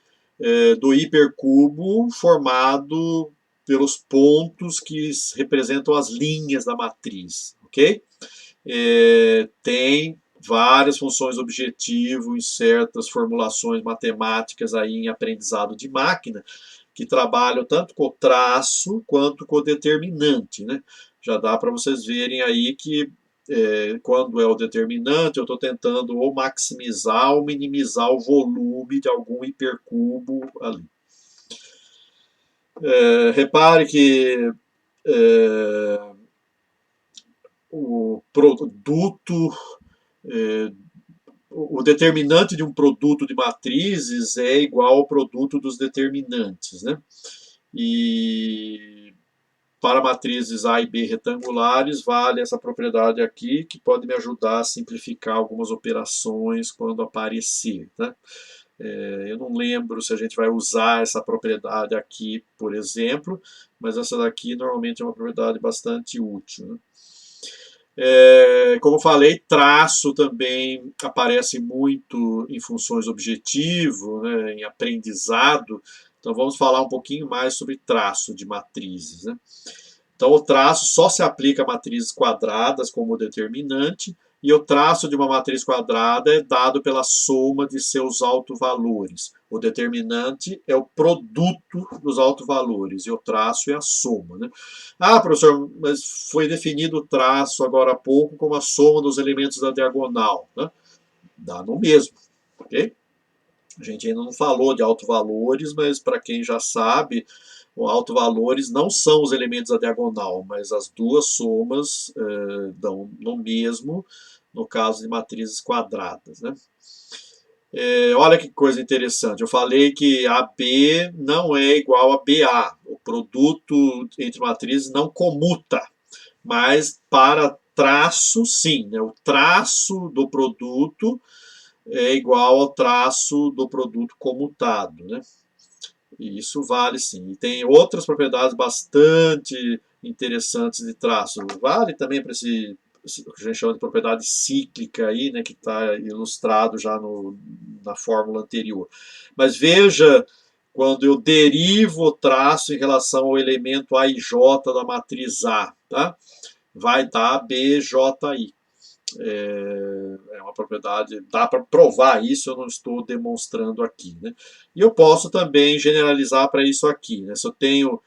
do hipercubo formado pelos pontos que representam as linhas da matriz, ok? Tem várias funções objetivo em certas formulações matemáticas aí em aprendizado de máquina, que trabalham tanto com o traço quanto com o determinante, né? Já dá para vocês verem aí que quando é o determinante, eu estou tentando ou maximizar ou minimizar o volume de algum hipercubo ali. Repare que o produto, o determinante de um produto de matrizes é igual ao produto dos determinantes, né? E para matrizes A e B retangulares, vale essa propriedade aqui, que pode me ajudar a simplificar algumas operações quando aparecer. Tá? Eu não lembro se a gente vai usar essa propriedade aqui, por exemplo, mas essa daqui normalmente é uma propriedade bastante útil. Né? Como falei, traço também aparece muito em funções objetivo, né, em aprendizado. Então vamos falar um pouquinho mais sobre traço de matrizes. Né? Então o traço só se aplica a matrizes quadradas como determinante, e o traço de uma matriz quadrada é dado pela soma de seus autovalores. O determinante é o produto dos autovalores, e o traço é a soma. Né? Ah, professor, mas foi definido o traço agora há pouco como a soma dos elementos da diagonal. Né? Dá no mesmo, ok? A gente ainda não falou de autovalores, mas para quem já sabe, os autovalores não são os elementos da diagonal, mas as duas somas dão no mesmo, no caso de matrizes quadradas. Né? Olha que coisa interessante, eu falei que AB não é igual a BA, o produto entre matrizes não comuta, mas para traço sim, né? O traço do produto é igual ao traço do produto comutado, né? E isso vale sim. E tem outras propriedades bastante interessantes de traço. Vale também para esse que a gente chama de propriedade cíclica aí, né, que está ilustrado já na fórmula anterior. Mas veja, quando eu derivo o traço em relação ao elemento A e J da matriz A, tá? Vai dar BJI. É uma propriedade, dá para provar isso, eu não estou demonstrando aqui. Né? E eu posso também generalizar para isso aqui. Né? Se eu tenho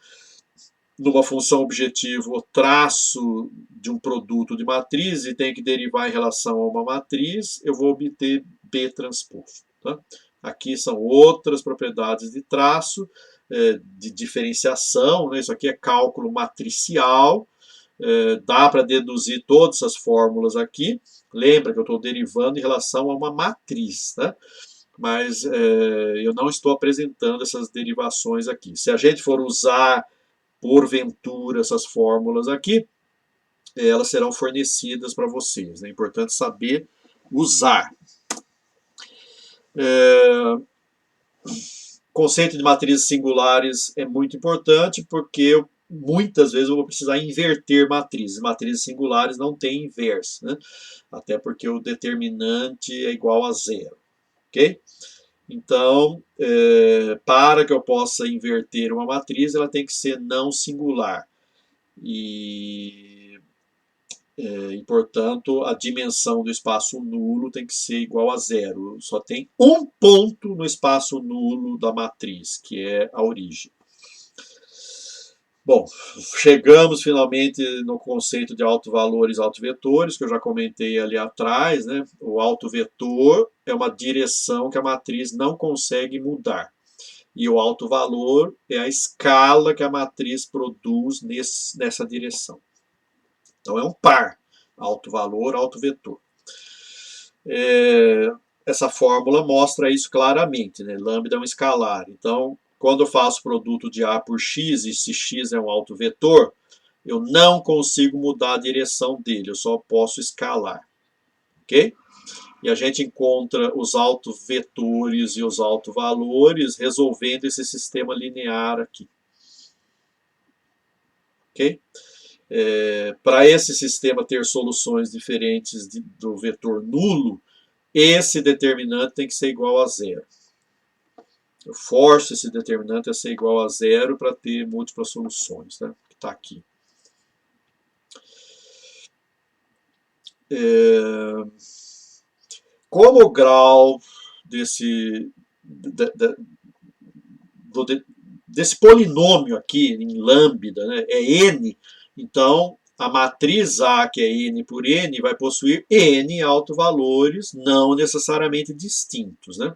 numa função objetivo o traço de um produto de matriz e tenho que derivar em relação a uma matriz, eu vou obter B transposto. Tá? Aqui são outras propriedades de traço, de diferenciação, né? Isso aqui é cálculo matricial, dá para deduzir todas essas fórmulas aqui. Lembra que eu estou derivando em relação a uma matriz, né? Mas eu não estou apresentando essas derivações aqui. Se a gente for usar porventura essas fórmulas aqui, elas serão fornecidas para vocês. É importante saber usar. Conceito de matrizes singulares é muito importante porque muitas vezes eu vou precisar inverter matrizes. Matrizes singulares não têm inverso, né? Até porque o determinante é igual a zero. Ok? Então, para que eu possa inverter uma matriz, ela tem que ser não singular. E, portanto, a dimensão do espaço nulo tem que ser igual a zero. Só tem um ponto no espaço nulo da matriz, que é a origem. Bom, chegamos finalmente no conceito de autovalores e autovetores, que eu já comentei ali atrás, né? O autovetor é uma direção que a matriz não consegue mudar. E o autovalor é a escala que a matriz produz nessa direção. Então é um par, autovalor, autovetor. Essa fórmula mostra isso claramente, né? Lambda é um escalar. Então, quando eu faço produto de A por X, e se X é um autovetor, eu não consigo mudar a direção dele, eu só posso escalar. Ok? E a gente encontra os autovetores e os autovalores resolvendo esse sistema linear aqui. Ok? Para esse sistema ter soluções diferentes do vetor nulo, esse determinante tem que ser igual a zero. Eu forço esse determinante a ser igual a zero para ter múltiplas soluções, né? Que está aqui. Como o grau desse polinômio aqui em lambda, né, é n, então a matriz A, que é n por n, vai possuir n autovalores não necessariamente distintos, né?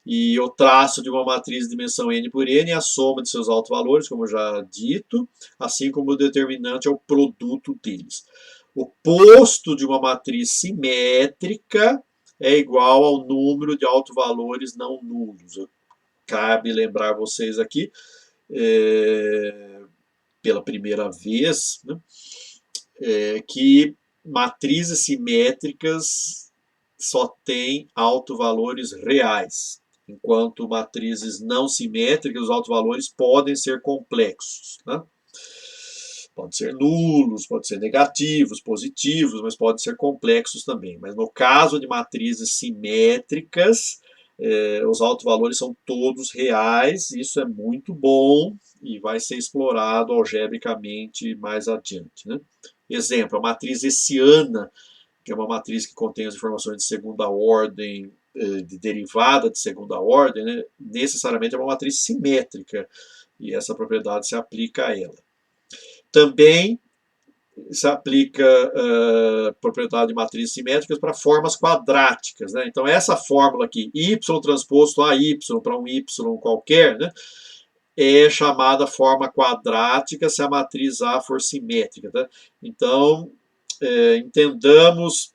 E o traço de uma matriz de dimensão n por n é a soma de seus autovalores, como já dito, assim como o determinante é o produto deles. O posto de uma matriz simétrica é igual ao número de autovalores não nulos. Cabe lembrar vocês aqui, pela primeira vez, né, que matrizes simétricas só têm autovalores reais, enquanto matrizes não simétricas, os autovalores podem ser complexos, né? Podem ser nulos, podem ser negativos, positivos, mas podem ser complexos também. Mas no caso de matrizes simétricas, os autovalores são todos reais, isso é muito bom e vai ser explorado algebricamente mais adiante, né? Exemplo, a matriz hessiana, que é uma matriz que contém as informações de segunda ordem, de derivada de segunda ordem, né? Necessariamente é uma matriz simétrica, e essa propriedade se aplica a ela. Também se aplica propriedade de matrizes simétricas para formas quadráticas, né? Então, essa fórmula aqui, y transposto a y para um y qualquer, né, é chamada forma quadrática se a matriz A for simétrica. Tá? Então, entendamos,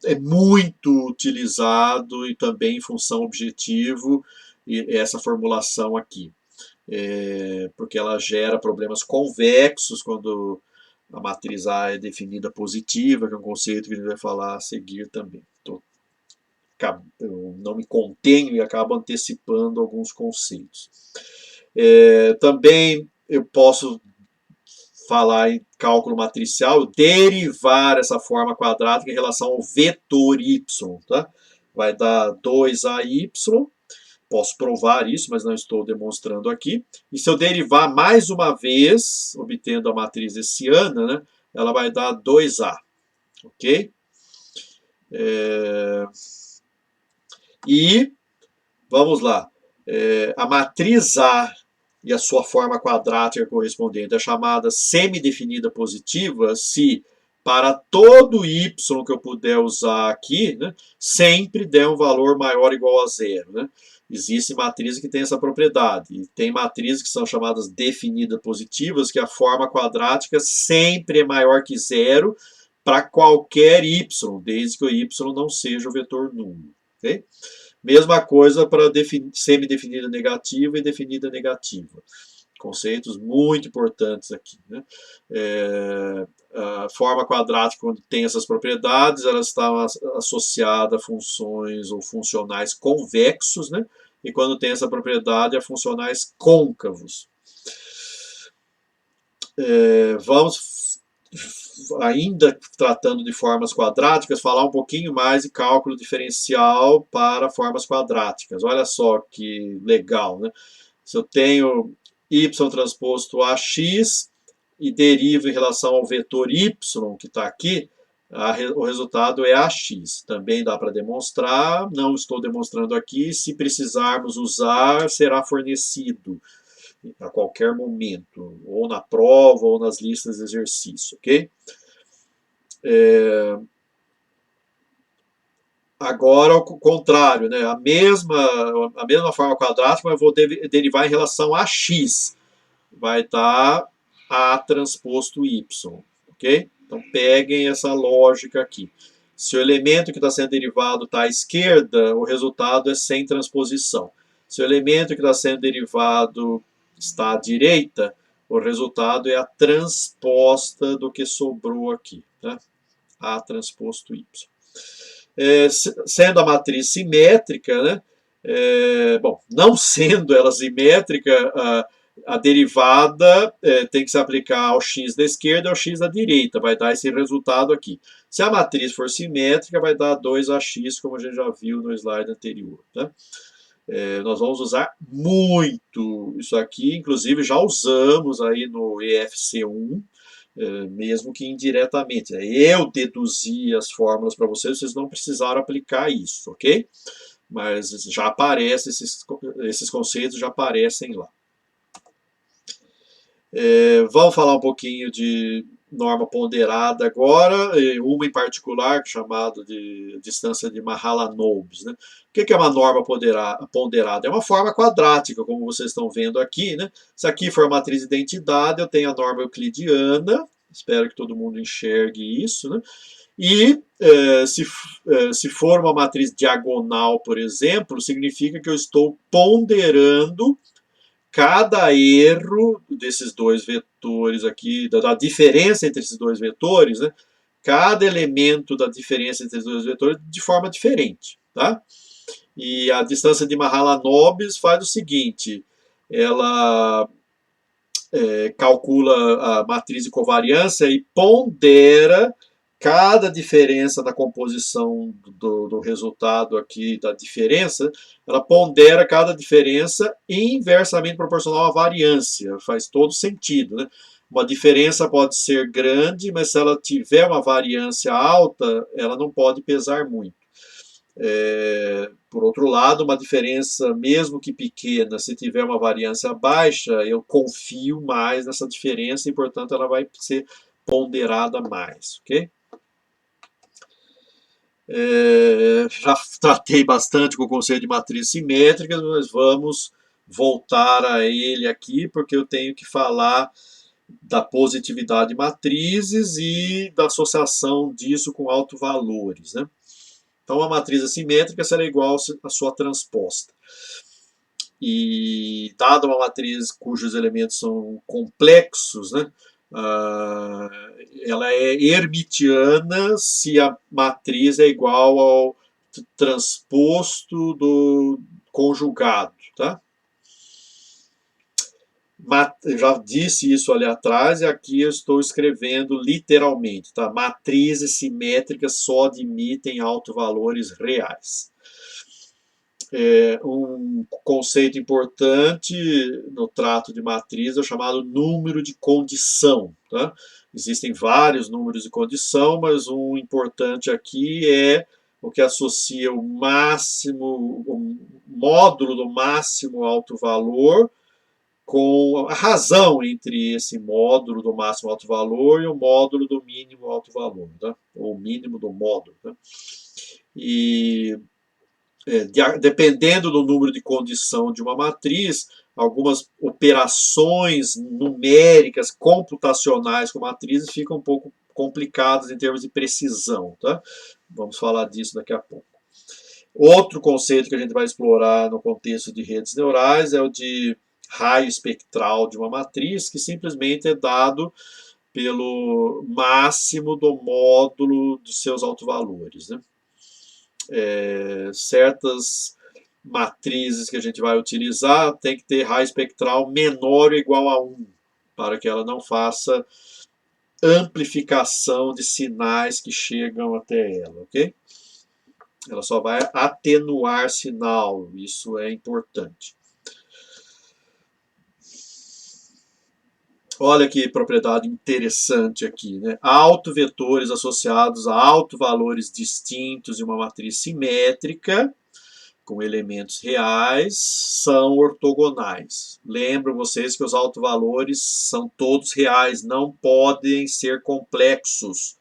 é muito utilizado e também em função objetivo essa formulação aqui. Porque ela gera problemas convexos quando a matriz A é definida positiva, que é um conceito que a gente vai falar a seguir também. Eu não me contenho e acabo antecipando alguns conceitos. Também eu posso falar em cálculo matricial, derivar essa forma quadrática em relação ao vetor y. Tá? Vai dar 2ay, posso provar isso, mas não estou demonstrando aqui. E se eu derivar mais uma vez, obtendo a matriz hessiana, né, ela vai dar 2a. Ok? E, vamos lá, a matriz A e a sua forma quadrática correspondente é chamada semidefinida positiva se para todo y que eu puder usar aqui, né, sempre der um valor maior ou igual a zero. Né? Existem matrizes que têm essa propriedade. E tem matrizes que são chamadas definidas positivas, que a forma quadrática sempre é maior que zero para qualquer y, desde que o y não seja o vetor nulo. Okay? Mesma coisa para semidefinida negativa e definida negativa. Conceitos muito importantes aqui. Né? A forma quadrática, quando tem essas propriedades, ela está associada a funções ou funcionais convexos, né? E quando tem essa propriedade, a funcionais côncavos. Vamos, ainda tratando de formas quadráticas, falar um pouquinho mais de cálculo diferencial para formas quadráticas. Olha só que legal, né? Se eu tenho y transposto a x e derivo em relação ao vetor y que está aqui, o resultado é ax. Também dá para demonstrar, não estou demonstrando aqui, se precisarmos usar, será fornecido a qualquer momento, ou na prova, ou nas listas de exercício, ok? Agora, ao contrário, né? a mesma forma quadrática, mas eu vou derivar em relação a x. Vai dar a transposto y, ok? Então, peguem essa lógica aqui. Se o elemento que está sendo derivado está à esquerda, o resultado é sem transposição. Se o elemento que está sendo derivado está à direita, o resultado é a transposta do que sobrou aqui, né? A transposto y. Sendo a matriz simétrica, né? Bom, não sendo ela simétrica, a derivada tem que se aplicar ao x da esquerda e ao x da direita, vai dar esse resultado aqui. Se a matriz for simétrica, vai dar 2ax, como a gente já viu no slide anterior. Né? Nós vamos usar muito isso aqui, inclusive já usamos aí no EFC1, mesmo que indiretamente. Eu deduzi as fórmulas para vocês, vocês não precisaram aplicar isso, ok? Mas já aparece, esses conceitos já aparecem lá. Vamos falar um pouquinho de norma ponderada agora, uma em particular chamada de distância de Mahalanobis. Né? O que é uma norma ponderada? É uma forma quadrática, como vocês estão vendo aqui. Né? Se aqui for a matriz de identidade, eu tenho a norma euclidiana, espero que todo mundo enxergue isso. Né? E se for uma matriz diagonal, por exemplo, significa que eu estou ponderando cada erro desses dois vetores aqui, da diferença entre esses dois vetores, né? Cada elemento da diferença entre os dois vetores de forma diferente. Tá? E a distância de Mahalanobis faz o seguinte, ela calcula a matriz de covariância e pondera cada diferença da composição do resultado aqui, da diferença, ela pondera cada diferença inversamente proporcional à variância. Faz todo sentido, né? Uma diferença pode ser grande, mas se ela tiver uma variância alta, ela não pode pesar muito. Por outro lado, uma diferença, mesmo que pequena, se tiver uma variância baixa, eu confio mais nessa diferença e, portanto, ela vai ser ponderada mais, ok? Já tratei bastante com o conceito de matrizes simétricas, mas vamos voltar a ele aqui, porque eu tenho que falar da positividade de matrizes e da associação disso com autovalores. Né? Então, a matriz assimétrica será igual à sua transposta. E, dada uma matriz cujos elementos são complexos, né? Ela é hermitiana se a matriz é igual ao transposto do conjugado. Tá? Eu já disse isso ali atrás e aqui eu estou escrevendo literalmente. Tá? Matrizes simétricas só admitem autovalores reais. Um conceito importante no trato de matriz é o chamado número de condição. Tá? Existem vários números de condição, mas um importante aqui é o que associa o máximo, o módulo do máximo alto valor com a razão entre esse módulo do máximo alto valor e o módulo do mínimo alto valor, tá? Ou mínimo do módulo. Tá? E dependendo do número de condição de uma matriz, algumas operações numéricas, computacionais com matrizes ficam um pouco complicadas em termos de precisão. Tá? Vamos falar disso daqui a pouco. Outro conceito que a gente vai explorar no contexto de redes neurais é o de raio espectral de uma matriz, que simplesmente é dado pelo máximo do módulo dos seus autovalores. Né? Certas matrizes que a gente vai utilizar tem que ter raio espectral menor ou igual a 1, para que ela não faça amplificação de sinais que chegam até ela, ok? Ela só vai atenuar sinal, isso é importante. Olha que propriedade interessante aqui, né? Autovetores associados a autovalores distintos de uma matriz simétrica, com elementos reais, são ortogonais. Lembro vocês que os autovalores são todos reais, não podem ser complexos,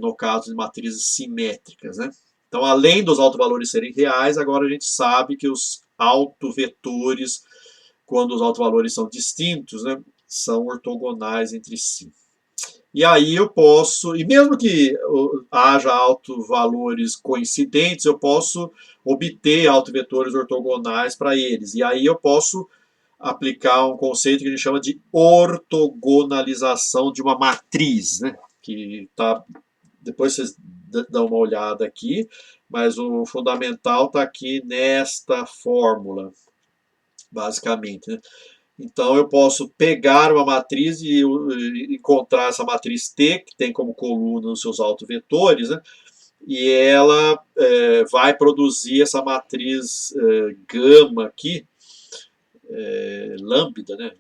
no caso de matrizes simétricas, né? Então, além dos autovalores serem reais, agora a gente sabe que os autovetores, quando os autovalores são distintos, né, são ortogonais entre si. E aí eu posso, e mesmo que haja autovalores coincidentes, eu posso obter autovetores ortogonais para eles. E aí eu posso aplicar um conceito que a gente chama de ortogonalização de uma matriz, né? Que tá, depois vocês dão uma olhada aqui, mas o fundamental está aqui nesta fórmula, basicamente, né? Então, eu posso pegar uma matriz e encontrar essa matriz T, que tem como coluna os seus autovetores, né? E ela vai produzir essa matriz gama aqui, lambda, né?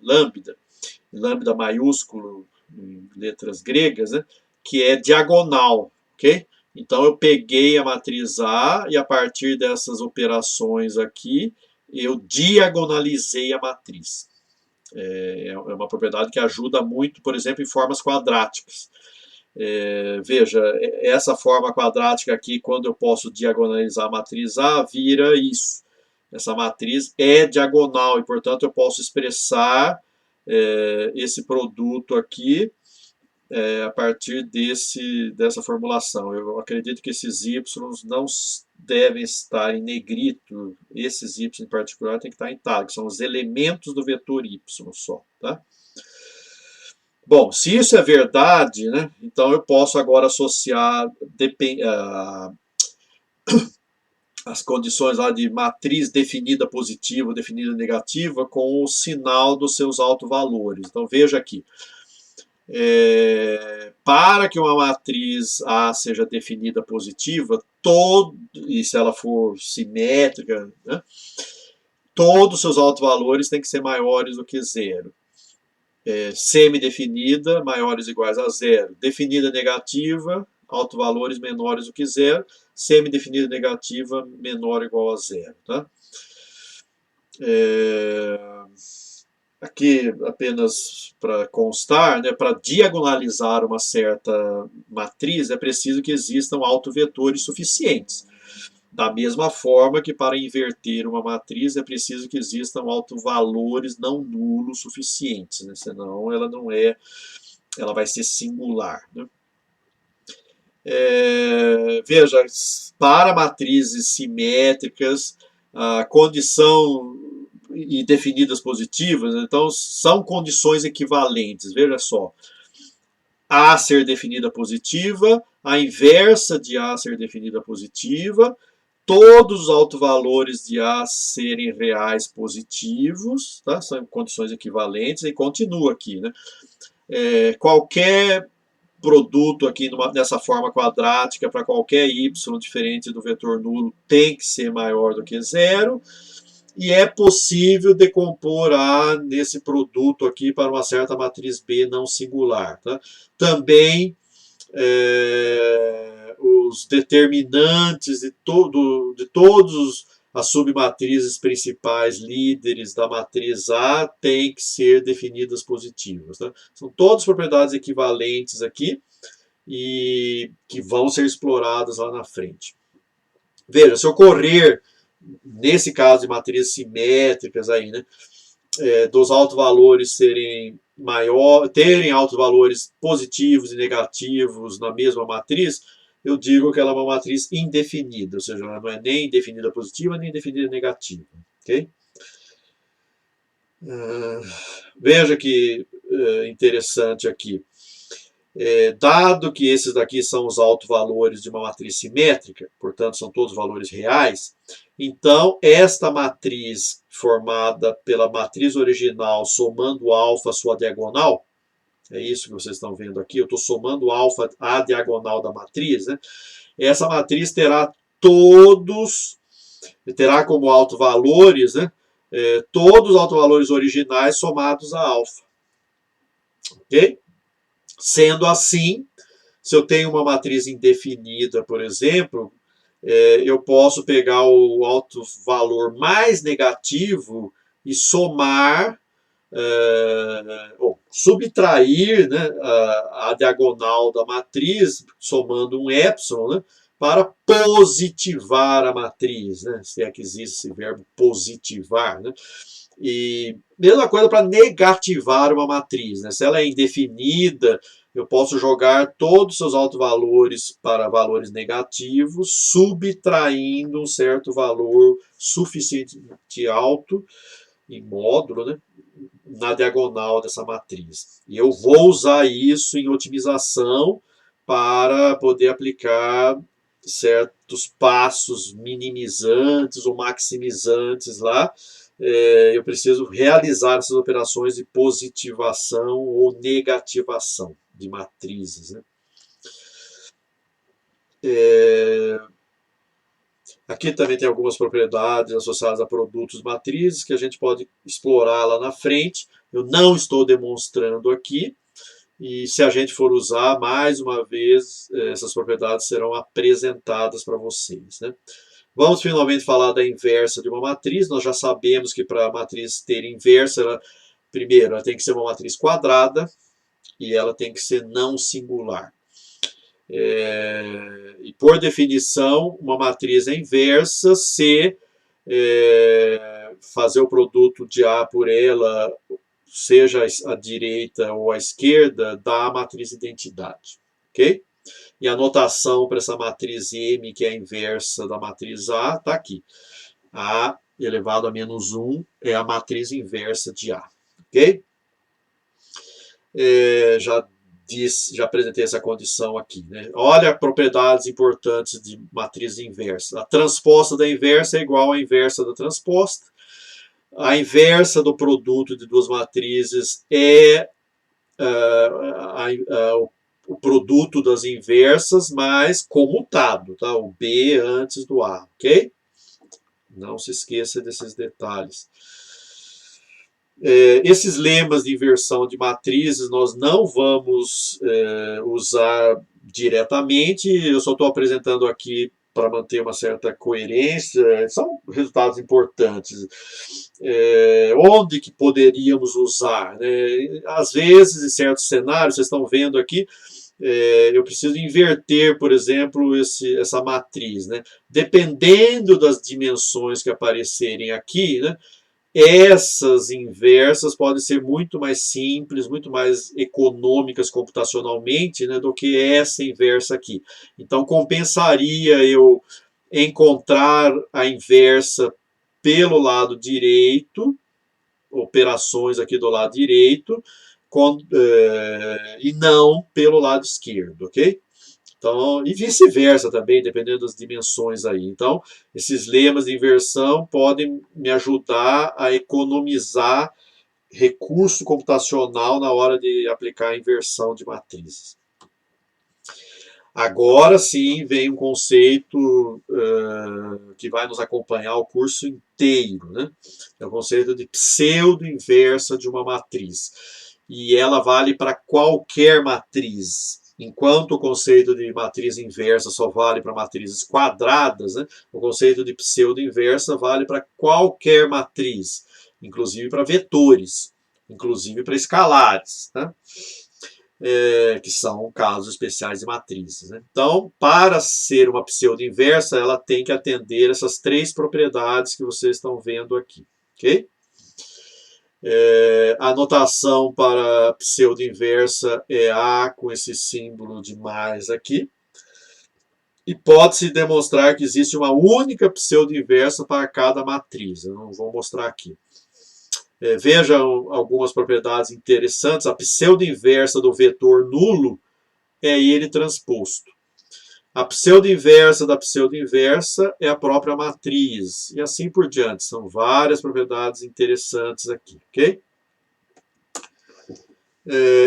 Lambda maiúsculo, em letras gregas, né? Que é diagonal, ok? Então, eu peguei a matriz A e a partir dessas operações aqui, eu diagonalizei a matriz. É uma propriedade que ajuda muito, por exemplo, em formas quadráticas. Veja, essa forma quadrática aqui, quando eu posso diagonalizar a matriz A, vira isso. Essa matriz é diagonal e, portanto, eu posso expressar esse produto aqui a partir dessa formulação. Eu acredito que esses y não devem estar em negrito, esses y em particular tem que estar em itálico, são os elementos do vetor y só. Tá? Bom, se isso é verdade, né, então eu posso agora associar as condições lá de matriz definida positiva, definida negativa, com o sinal dos seus autovalores. Então veja aqui. Para que uma matriz A seja definida positiva, e se ela for simétrica, né, todos os seus autovalores têm que ser maiores do que zero. Semidefinida, maiores ou iguais a zero. Definida negativa, autovalores menores do que zero. Semidefinida negativa, menor ou igual a zero. Tá? Aqui, apenas para constar, né, para diagonalizar uma certa matriz, é preciso que existam autovetores suficientes. Da mesma forma que para inverter uma matriz é preciso que existam autovalores não nulos suficientes, né? Senão ela não ela vai ser singular. Né? Veja, para matrizes simétricas, a condição e definidas positivas, então são condições equivalentes. Veja só, A ser definida positiva, a inversa de A ser definida positiva, todos os autovalores de A serem reais positivos, tá? São condições equivalentes, e continua aqui. Né? Qualquer produto aqui nessa forma quadrática para qualquer y diferente do vetor nulo tem que ser maior do que zero, e é possível decompor A nesse produto aqui para uma certa matriz B não singular. Tá? Também os determinantes de todos as submatrizes principais líderes da matriz A têm que ser definidas positivas. Tá? São todas propriedades equivalentes aqui e que vão ser exploradas lá na frente. Veja, se ocorrer, nesse caso de matrizes simétricas aí, né, dos autovalores serem terem altos valores positivos e negativos na mesma matriz, eu digo que ela é uma matriz indefinida, ou seja, ela não é nem definida positiva nem definida negativa. Okay? Veja que interessante aqui. Dado que esses daqui são os autovalores de uma matriz simétrica, portanto são todos valores reais, então esta matriz formada pela matriz original somando alfa à sua diagonal, é isso que vocês estão vendo aqui, eu estou somando alfa à diagonal da matriz, né? Essa matriz terá como autovalores, né? Todos os autovalores originais somados a alfa. Ok? Sendo assim, se eu tenho uma matriz indefinida, por exemplo, eu posso pegar o autovalor mais negativo e somar, ou subtrair, né, a diagonal da matriz, somando um epsilon, né, para positivar a matriz, né, se é que existe esse verbo positivar, né. E mesma coisa para negativar uma matriz, né? Se ela é indefinida, eu posso jogar todos os seus autovalores para valores negativos, subtraindo um certo valor suficientemente alto, em módulo, né, na diagonal dessa matriz. E eu vou usar isso em otimização para poder aplicar certos passos minimizantes ou maximizantes lá. Eu preciso realizar essas operações de positivação ou negativação de matrizes. Né? Aqui também tem algumas propriedades associadas a produtos matrizes que a gente pode explorar lá na frente. Eu não estou demonstrando aqui. E se a gente for usar, mais uma vez, essas propriedades serão apresentadas para vocês. Né? Vamos finalmente falar da inversa de uma matriz. Nós já sabemos que para a matriz ter inversa, primeiro, ela tem que ser uma matriz quadrada e ela tem que ser não singular. E por definição, uma matriz é inversa se fazer o produto de A por ela, seja a direita ou a esquerda, dá a matriz identidade. Ok? E a notação para essa matriz M, que é a inversa da matriz A, está aqui. A elevado a menos 1 é a matriz inversa de A. Ok? Já apresentei essa condição aqui. Né? Olha propriedades importantes de matriz inversa. A transposta da inversa é igual à inversa da transposta. A inversa do produto de duas matrizes é o produto das inversas, mas comutado, tá? O B antes do A, ok? Não se esqueça desses detalhes. Esses lemas de inversão de matrizes nós não vamos usar diretamente, eu só estou apresentando aqui para manter uma certa coerência, são resultados importantes. Onde que poderíamos usar? Né? Às vezes, em certos cenários, vocês estão vendo aqui, eu preciso inverter, por exemplo, essa matriz. Né? Dependendo das dimensões que aparecerem aqui, né? Essas inversas podem ser muito mais simples, muito mais econômicas computacionalmente, né, do que essa inversa aqui. Então, compensaria eu encontrar a inversa pelo lado direito, operações aqui do lado direito, e não pelo lado esquerdo, ok? Então, e vice-versa também, dependendo das dimensões aí. Então, esses lemas de inversão podem me ajudar a economizar recurso computacional na hora de aplicar a inversão de matrizes. Agora sim vem um conceito que vai nos acompanhar o curso inteiro, né? É o conceito de pseudo-inversa de uma matriz. E ela vale para qualquer matriz. Enquanto o conceito de matriz inversa só vale para matrizes quadradas, né, o conceito de pseudo-inversa vale para qualquer matriz, inclusive para vetores, inclusive para escalares, né, que são casos especiais de matrizes. Né. Então, para ser uma pseudo-inversa, ela tem que atender essas três propriedades que vocês estão vendo aqui. Ok? A notação para pseudo-inversa é A com esse símbolo de mais aqui. E pode-se demonstrar que existe uma única pseudo-inversa para cada matriz. Eu não vou mostrar aqui. Veja algumas propriedades interessantes. A pseudo-inversa do vetor nulo é ele transposto. A pseudo-inversa da pseudo-inversa é a própria matriz. E assim por diante. São várias propriedades interessantes aqui, ok?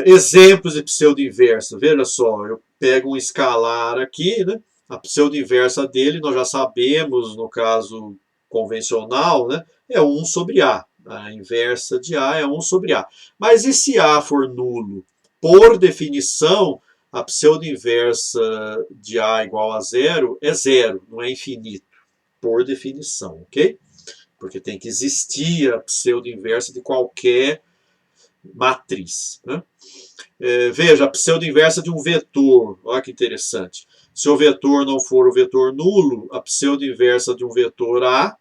Exemplos de pseudo-inversa. Veja só, eu pego um escalar aqui, né? A pseudo-inversa dele, nós já sabemos, no caso convencional, né? É 1 sobre A. A inversa de A é 1 sobre A. Mas e se A for nulo? Por definição, a pseudo-inversa de A igual a zero é zero, não é infinito. Por definição, ok? Porque tem que existir a pseudo-inversa de qualquer matriz. Né? Veja, a pseudo-inversa de um vetor. Olha que interessante. Se o vetor não for o vetor nulo, a pseudo-inversa de um vetor A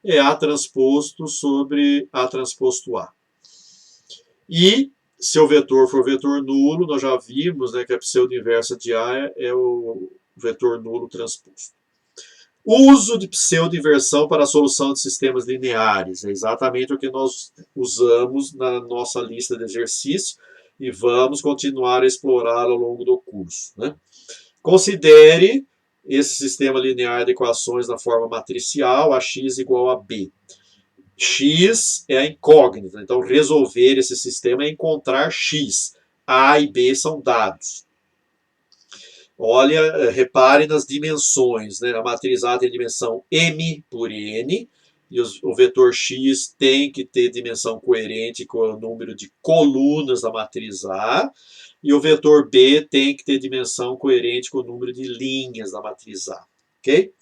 é A transposto sobre A transposto A. E se o vetor for vetor nulo, nós já vimos, né, que a pseudo-inversa de A é o vetor nulo transposto. Uso de pseudo-inversão para a solução de sistemas lineares. É exatamente o que nós usamos na nossa lista de exercícios e vamos continuar a explorar ao longo do curso. Né? Considere esse sistema linear de equações na forma matricial, AX igual a B. X é a incógnita, então resolver esse sistema é encontrar X. A e B são dados. Olha, repare nas dimensões. Né? A matriz A tem dimensão M por N, e o vetor X tem que ter dimensão coerente com o número de colunas da matriz A, e o vetor B tem que ter dimensão coerente com o número de linhas da matriz A. Ok?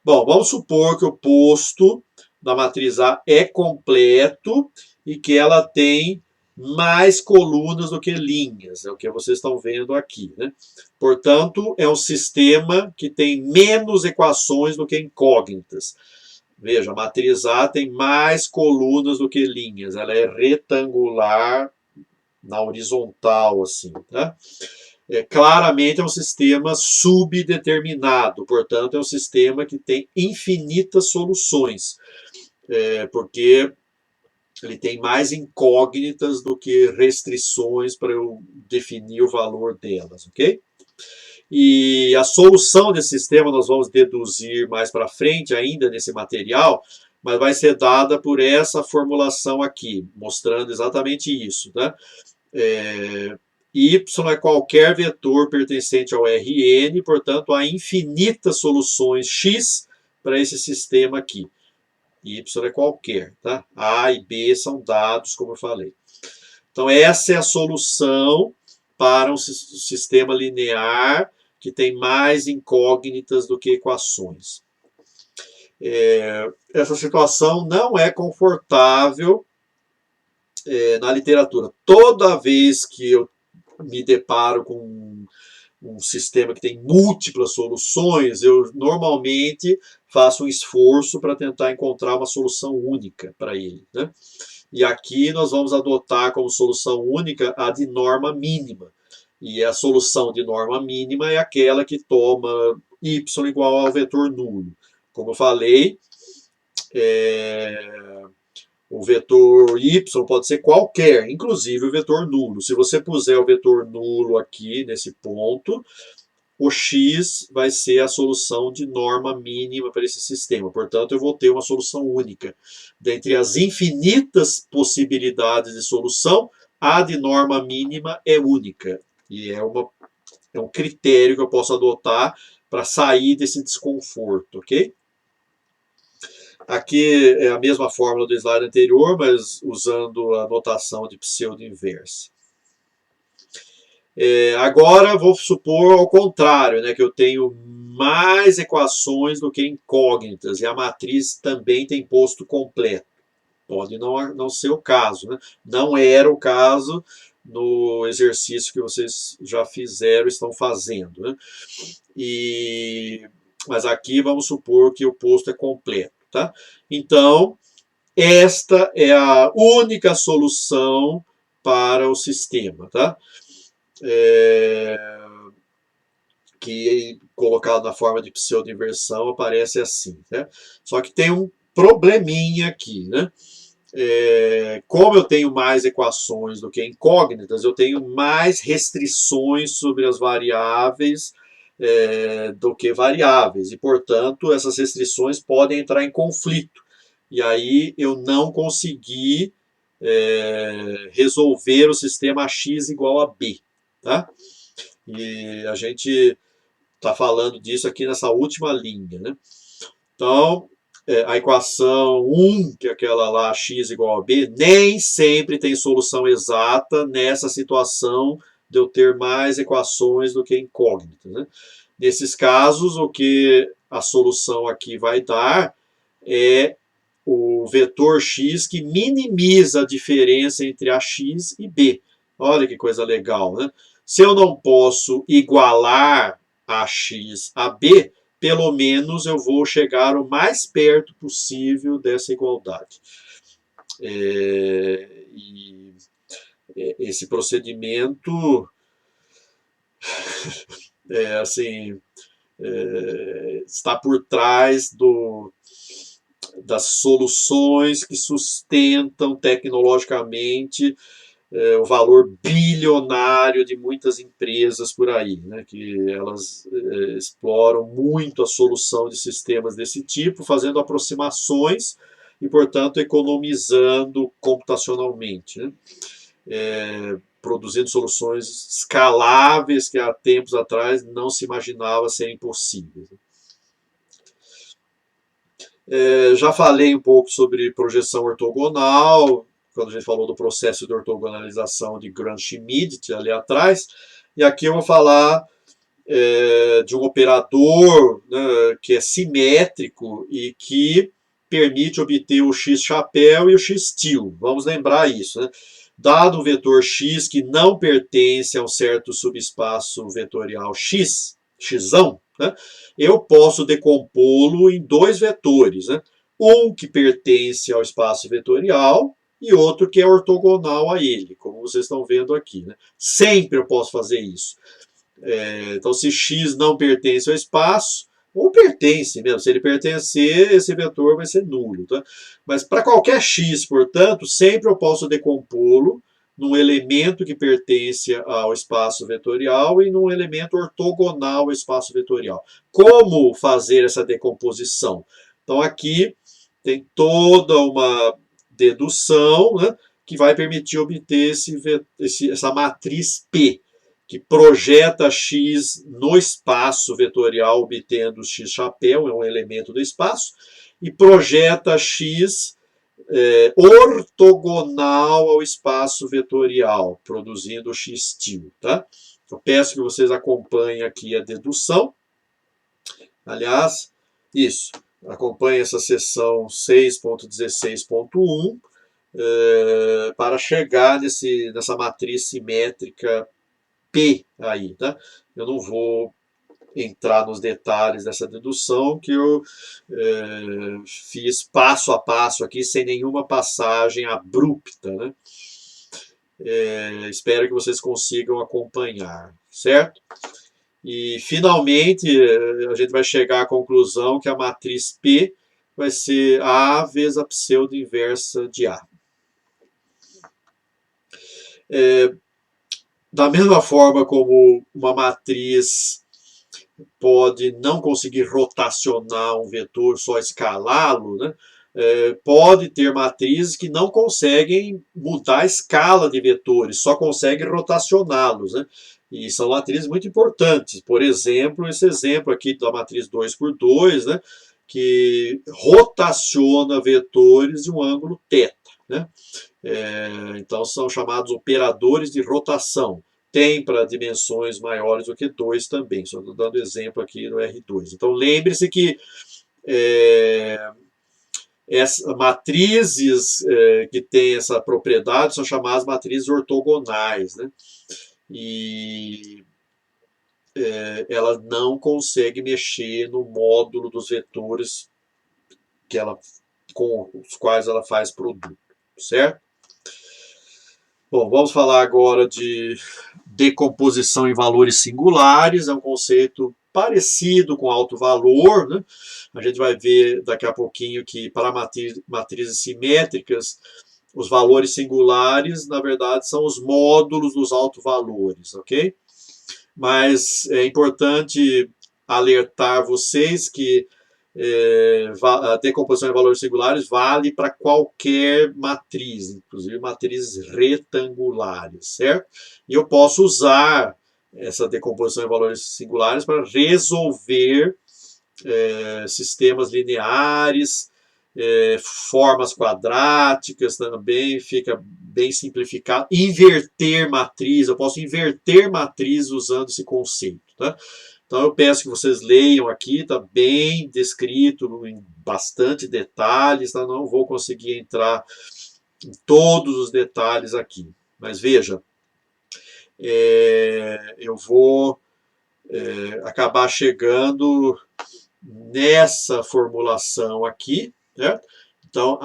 Bom, vamos supor que o posto da matriz A é completo e que ela tem mais colunas do que linhas, é o que vocês estão vendo aqui. Né? Portanto, é um sistema que tem menos equações do que incógnitas. Veja, a matriz A tem mais colunas do que linhas, ela é retangular na horizontal, assim. Tá? Claramente é um sistema subdeterminado, portanto, é um sistema que tem infinitas soluções, porque ele tem mais incógnitas do que restrições para eu definir o valor delas, ok? E a solução desse sistema nós vamos deduzir mais para frente ainda nesse material, mas vai ser dada por essa formulação aqui, mostrando exatamente isso, né? Y é qualquer vetor pertencente ao Rn, portanto, há infinitas soluções X para esse sistema aqui. Y é qualquer, tá? A e B são dados, como eu falei. Então, essa é a solução para um sistema linear que tem mais incógnitas do que equações. Essa situação não é confortável na literatura. Toda vez que eu me deparo com um sistema que tem múltiplas soluções, eu normalmente faço um esforço para tentar encontrar uma solução única para ele. Né? E aqui nós vamos adotar como solução única a de norma mínima. E a solução de norma mínima é aquela que toma y igual ao vetor nulo. Como eu falei, o vetor y pode ser qualquer, inclusive o vetor nulo. Se você puser o vetor nulo aqui, nesse ponto, o x vai ser a solução de norma mínima para esse sistema. Portanto, eu vou ter uma solução única. Dentre as infinitas possibilidades de solução, a de norma mínima é única. E é um critério que eu posso adotar para sair desse desconforto, ok? Aqui é a mesma fórmula do slide anterior, mas usando a notação de pseudo-inversa. Agora vou supor ao contrário, né, que eu tenho mais equações do que incógnitas, e a matriz também tem posto completo. Pode não ser o caso, né? Não era o caso no exercício que vocês já fizeram, estão fazendo, né? Mas aqui vamos supor que o posto é completo, tá? Então, esta é a única solução para o sistema, tá? Que colocado na forma de pseudo-inversão aparece assim, né? Só que tem um probleminha aqui, né? Como eu tenho mais equações do que incógnitas, eu tenho mais restrições sobre as variáveis do que variáveis, e, portanto, essas restrições podem entrar em conflito. E aí eu não consegui resolver o sistema x igual a b. Tá? E a gente está falando disso aqui nessa última linha. Né? Então, a equação 1, que é aquela lá, x igual a b, nem sempre tem solução exata nessa situação de eu ter mais equações do que incógnitas. Né? Nesses casos, o que a solução aqui vai dar é o vetor x que minimiza a diferença entre a x e b. Olha que coisa legal, né? Se eu não posso igualar a x a b, pelo menos eu vou chegar o mais perto possível dessa igualdade. E esse procedimento assim, está por trás das soluções que sustentam tecnologicamente o valor bilionário de muitas empresas por aí, né, que elas exploram muito a solução de sistemas desse tipo, fazendo aproximações e, portanto, economizando computacionalmente, né, produzindo soluções escaláveis que há tempos atrás não se imaginava serem possíveis. Já falei um pouco sobre projeção ortogonal, quando a gente falou do processo de ortogonalização de Gram-Schmidt ali atrás, e aqui eu vou falar de um operador, né, que é simétrico e que permite obter o x-chapéu e o x-til. Vamos lembrar isso, né? Dado um vetor x que não pertence a um certo subespaço vetorial x, xão, né, eu posso decompô-lo em dois vetores, né? Um que pertence ao espaço vetorial e outro que é ortogonal a ele, como vocês estão vendo aqui. Né? Sempre eu posso fazer isso. Então, se x não pertence ao espaço, ou pertence mesmo, se ele pertencer, esse vetor vai ser nulo. Tá? Mas para qualquer x, portanto, sempre eu posso decompô-lo num elemento que pertence ao espaço vetorial e num elemento ortogonal ao espaço vetorial. Como fazer essa decomposição? Então, aqui tem toda uma dedução, né, que vai permitir obter essa matriz P, que projeta x no espaço vetorial, obtendo x-chapéu, é um elemento do espaço, e projeta x ortogonal ao espaço vetorial, produzindo x-til. Tá? Eu peço que vocês acompanhem aqui a dedução. Aliás, isso, acompanhe essa seção 6.16.1 para chegar nessa matriz simétrica P aí, tá? Eu não vou entrar nos detalhes dessa dedução, que eu fiz passo a passo aqui, sem nenhuma passagem abrupta, né? Espero que vocês consigam acompanhar, certo? E, finalmente, a gente vai chegar à conclusão que a matriz P vai ser A vezes a pseudo-inversa de A. Da mesma forma como uma matriz pode não conseguir rotacionar um vetor, só escalá-lo, né? Pode ter matrizes que não conseguem mudar a escala de vetores, só conseguem rotacioná-los, né? E são matrizes muito importantes. Por exemplo, esse exemplo aqui da matriz 2×2, né? Que rotaciona vetores de um ângulo θ. Né? Então são chamados operadores de rotação. tem para dimensões maiores do que 2 também, só estou dando exemplo aqui no R2. Então lembre-se que essas matrizes que têm essa propriedade são chamadas matrizes ortogonais, né? E ela não consegue mexer no módulo dos vetores com os quais ela faz produto, certo? Bom, vamos falar agora de decomposição em valores singulares, é um conceito parecido com alto valor, né? A gente vai ver daqui a pouquinho que para matrizes simétricas, os valores singulares, na verdade, são os módulos dos autovalores, ok? Mas é importante alertar vocês que a decomposição em valores singulares vale para qualquer matriz, inclusive matrizes retangulares, certo? E eu posso usar essa decomposição em valores singulares para resolver sistemas lineares, formas quadráticas também, fica bem simplificado. Inverter matriz, eu posso inverter matriz usando esse conceito, tá? Então eu peço que vocês leiam aqui, está bem descrito em bastante detalhes, tá? Não vou conseguir entrar em todos os detalhes aqui. Mas veja, eu vou acabar chegando nessa formulação aqui, certo? Então,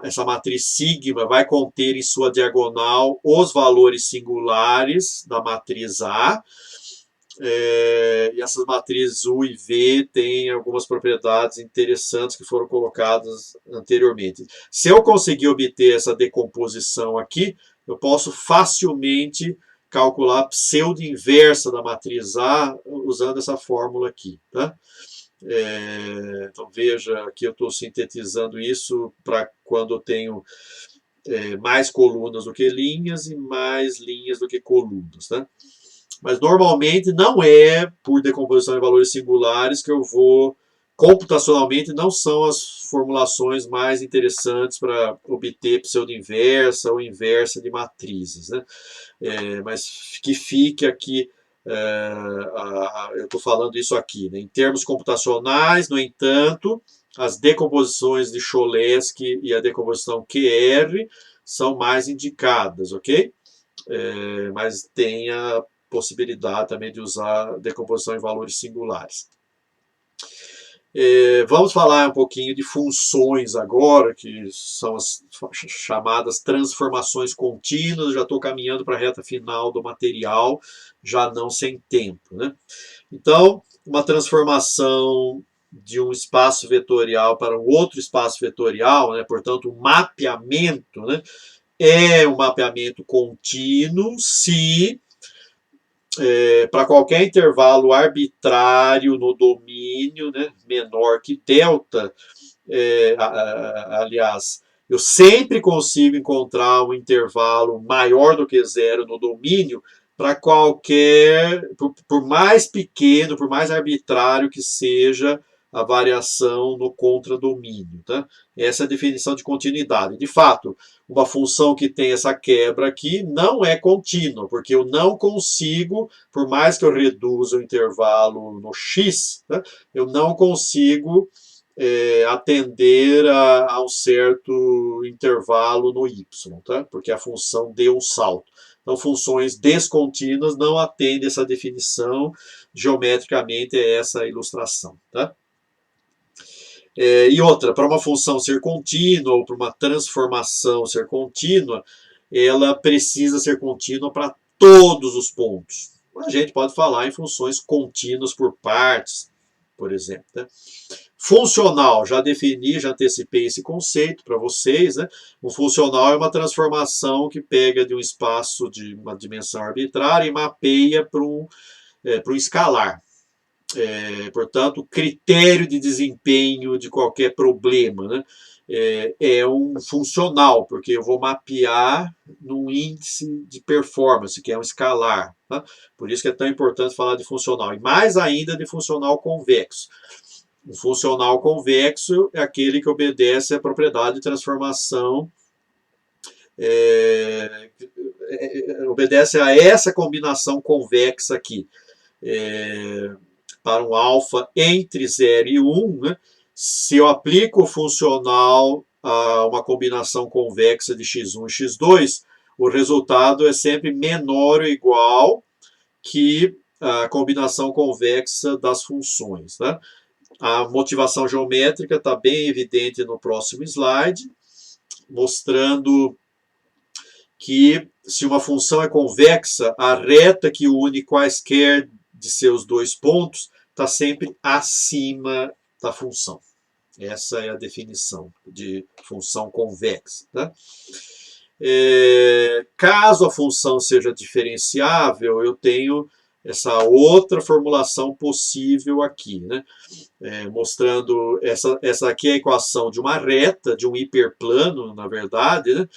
essa matriz sigma vai conter em sua diagonal os valores singulares da matriz A, e essas matrizes U e V têm algumas propriedades interessantes que foram colocadas anteriormente. Se eu conseguir obter essa decomposição aqui, eu posso facilmente calcular a pseudo-inversa da matriz A usando essa fórmula aqui, tá? Então veja, aqui eu estou sintetizando isso para quando eu tenho mais colunas do que linhas e mais linhas do que colunas, né? Mas normalmente não é por decomposição em valores singulares que eu vou, computacionalmente, não são as formulações mais interessantes para obter pseudo-inversa ou inversa de matrizes, né? Mas que fique aqui, eu estou falando isso aqui, né? Em termos computacionais, no entanto, as decomposições de Cholesky e a decomposição QR são mais indicadas, ok? Mas tem a possibilidade também de usar decomposição em valores singulares. Vamos falar um pouquinho de funções agora, que são as chamadas transformações contínuas. Já estou caminhando para a reta final do material, já não sem tempo, né? Então, uma transformação de um espaço vetorial para um outro espaço vetorial, né? Portanto, um mapeamento, né? É um mapeamento contínuo se para qualquer intervalo arbitrário no domínio, né, menor que delta, aliás, eu sempre consigo encontrar um intervalo maior do que zero no domínio para qualquer, por mais pequeno, por mais arbitrário que seja a variação no contradomínio, tá? Essa é a definição de continuidade. De fato, uma função que tem essa quebra aqui não é contínua, porque eu não consigo, por mais que eu reduza o intervalo no x, tá? Eu não consigo atender a um certo intervalo no y, tá? Porque a função deu um salto. Então, funções descontínuas não atendem essa definição, geometricamente é essa a ilustração, tá? E outra, para uma função ser contínua ou para uma transformação ser contínua, ela precisa ser contínua para todos os pontos. A gente pode falar em funções contínuas por partes, por exemplo, né? Funcional, já defini, já antecipei esse conceito para vocês, né? O funcional é uma transformação que pega de um espaço de uma dimensão arbitrária e mapeia para um escalar. Portanto, critério de desempenho de qualquer problema, né? É um funcional, porque eu vou mapear num índice de performance, que é um escalar. Tá? Por isso que é tão importante falar de funcional. E mais ainda de funcional convexo. O funcional convexo é aquele que obedece à propriedade de transformação obedece a essa combinação convexa aqui. Para um alfa entre 0 e 1, né, se eu aplico o funcional a uma combinação convexa de x1 e x2, o resultado é sempre menor ou igual que a combinação convexa das funções. Né? A motivação geométrica está bem evidente no próximo slide, mostrando que se uma função é convexa, a reta que une quaisquer de seus dois pontos está sempre acima da função. Essa é a definição de função convexa. Tá? Caso a função seja diferenciável, eu tenho essa outra formulação possível aqui, né? Mostrando essa aqui é a equação de uma reta, de um hiperplano, na verdade, né?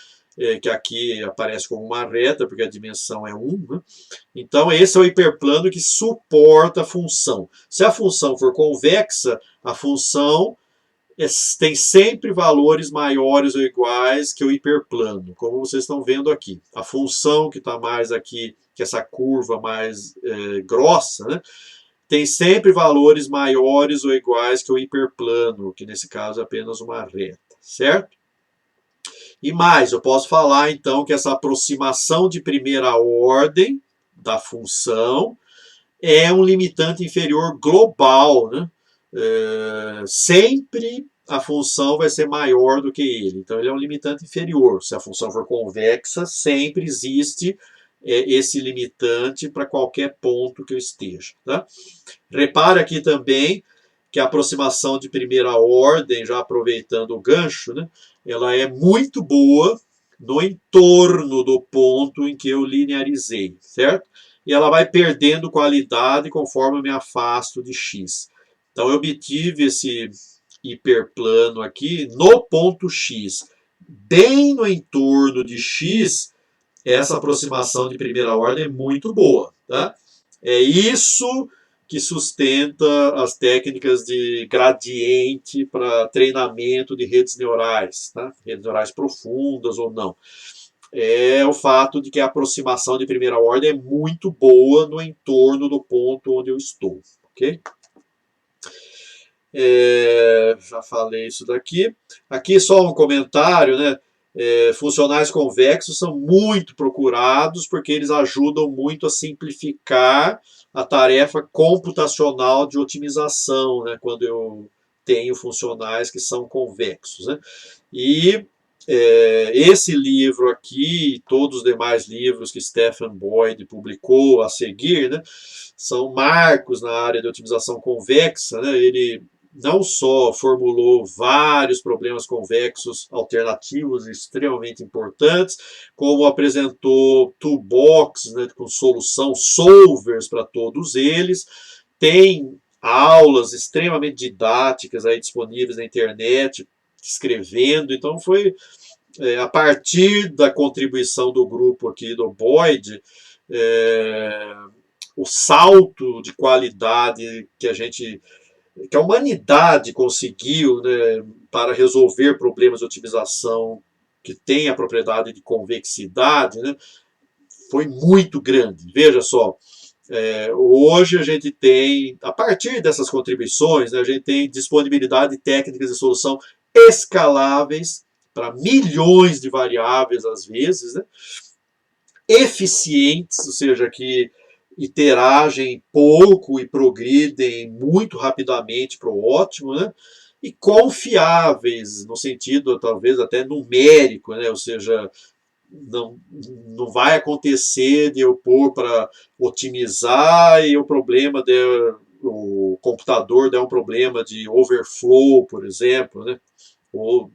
Que aqui aparece como uma reta, porque a dimensão é 1. Né? Então, esse é o hiperplano que suporta a função. Se a função for convexa, a função tem sempre valores maiores ou iguais que o hiperplano, como vocês estão vendo aqui. A função que está mais aqui, que essa curva mais grossa, né, tem sempre valores maiores ou iguais que o hiperplano, que nesse caso é apenas uma reta, certo? E mais, eu posso falar então que essa aproximação de primeira ordem da função é um limitante inferior global, né? Sempre a função vai ser maior do que ele. Então, ele é um limitante inferior. Se a função for convexa, sempre existe esse limitante para qualquer ponto que eu esteja. Tá? Repara aqui também que a aproximação de primeira ordem, já aproveitando o gancho, né, ela é muito boa no entorno do ponto em que eu linearizei, certo? E ela vai perdendo qualidade conforme eu me afasto de x. Então, eu obtive esse hiperplano aqui no ponto x. Bem no entorno de x, essa aproximação de primeira ordem é muito boa. Tá? É isso que sustenta as técnicas de gradiente para treinamento de redes neurais, tá? Redes neurais profundas ou não. É o fato de que a aproximação de primeira ordem é muito boa no entorno do ponto onde eu estou. Ok? Já falei isso daqui. Aqui só um comentário, né? Funcionais convexos são muito procurados porque eles ajudam muito a simplificar a tarefa computacional de otimização, né? Quando eu tenho funcionais que são convexos. Né? E esse livro aqui e todos os demais livros que Stephen Boyd publicou a seguir, né, são marcos na área de otimização convexa. Né? Ele não só formulou vários problemas convexos alternativos extremamente importantes, como apresentou toolbox, né, com solução, solvers para todos eles. Tem aulas extremamente didáticas aí disponíveis na internet, escrevendo. Então foi a partir da contribuição do grupo aqui do Boyd, o salto de qualidade que a humanidade conseguiu, né, para resolver problemas de otimização que tem a propriedade de convexidade, né, foi muito grande. Veja só, hoje a gente tem, a partir dessas contribuições, né, a gente tem disponibilidade de técnicas de solução escaláveis para milhões de variáveis às vezes, né, eficientes, ou seja, que interagem pouco e progridem muito rapidamente para o ótimo, né? E confiáveis, no sentido talvez até numérico, né? Ou seja, não vai acontecer de eu pôr para otimizar e o problema o computador der um problema de overflow, por exemplo, né? Ou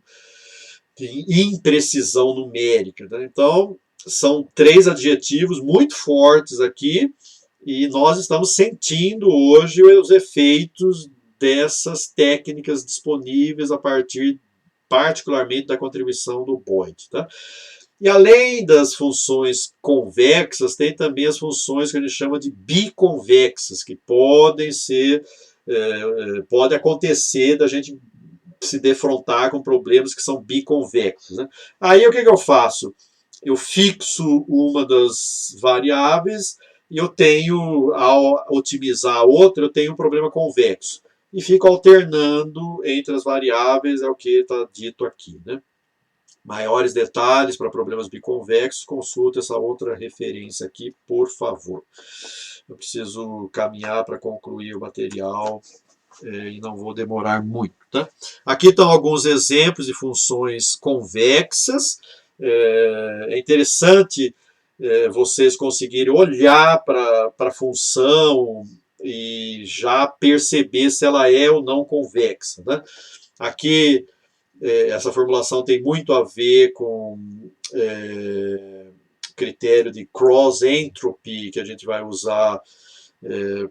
de imprecisão numérica. Né? Então, são 3 adjetivos muito fortes aqui e nós estamos sentindo hoje os efeitos dessas técnicas disponíveis a partir, particularmente, da contribuição do Boyd. Tá? E além das funções convexas, tem também as funções que a gente chama de biconvexas, que podem ser, pode acontecer da gente se defrontar com problemas que são biconvexos. Né? Aí o que eu faço? eu fixo uma das variáveis e eu tenho, ao otimizar a outra, eu tenho um problema convexo. E fico alternando entre as variáveis, é o que está dito aqui, né? Maiores detalhes para problemas biconvexos, consulta essa outra referência aqui, por favor. Eu preciso caminhar para concluir o material e não vou demorar muito. Tá? Aqui estão alguns exemplos de funções convexas. É interessante vocês conseguirem olhar para a função e já perceber se ela é ou não convexa. Né? Aqui, essa formulação tem muito a ver com critério de cross-entropy, que a gente vai usar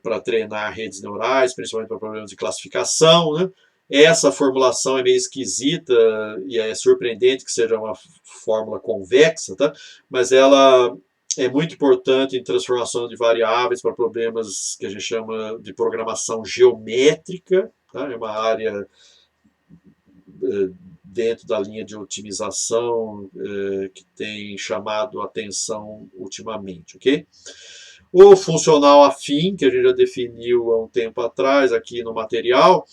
para treinar redes neurais, principalmente para problemas de classificação. Né? Essa formulação é meio esquisita e é surpreendente que seja uma fórmula convexa, tá? Mas ela é muito importante em transformação de variáveis para problemas que a gente chama de programação geométrica. Tá? É uma área dentro da linha de otimização que tem chamado a atenção ultimamente, ok? O funcional afim, que a gente já definiu há um tempo atrás aqui no material,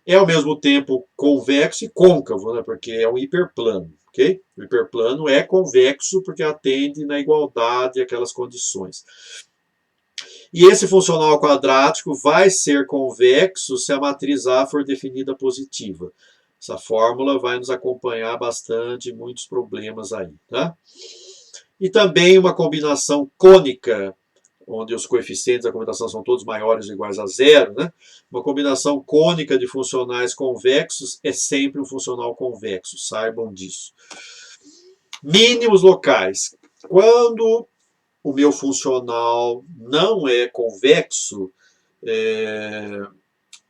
é ao mesmo tempo convexo e côncavo, né? Porque é um hiperplano, ok? O hiperplano é convexo porque atende na igualdade aquelas condições. E esse funcional quadrático vai ser convexo se a matriz A for definida positiva. Essa fórmula vai nos acompanhar bastante em muitos problemas aí, tá? E também uma combinação cônica, onde os coeficientes da combinação são todos maiores ou iguais a zero, né? Uma combinação cônica de funcionais convexos é sempre um funcional convexo, saibam disso. Mínimos locais. Quando o meu funcional não é convexo,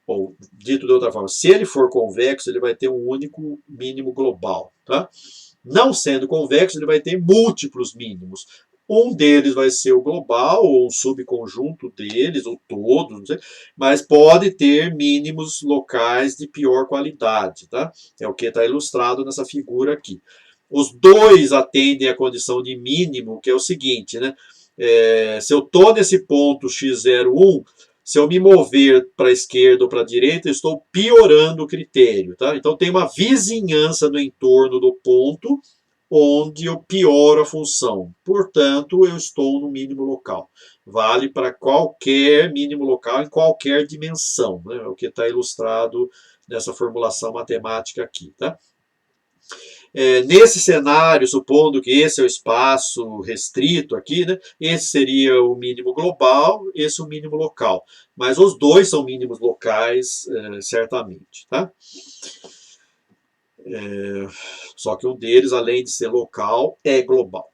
ou dito de outra forma, se ele for convexo, ele vai ter um único mínimo global. Tá? Não sendo convexo, ele vai ter múltiplos mínimos. Um deles vai ser o global, ou um subconjunto deles, ou todos, não sei, mas pode ter mínimos locais de pior qualidade. Tá? É o que está ilustrado nessa figura aqui. Os dois atendem à condição de mínimo, que é o seguinte, né? Se eu estou nesse ponto x01, se eu me mover para a esquerda ou para a direita, eu estou piorando o critério. Tá? Então tem uma vizinhança no entorno do ponto onde eu pioro a função. Portanto, eu estou no mínimo local. Vale para qualquer mínimo local em qualquer dimensão. Né? É o que está ilustrado nessa formulação matemática aqui. Tá? Nesse cenário, supondo que esse é o espaço restrito aqui, né, esse seria o mínimo global, esse o mínimo local. Mas os dois são mínimos locais, certamente. Tá? Só que um deles, além de ser local, é global.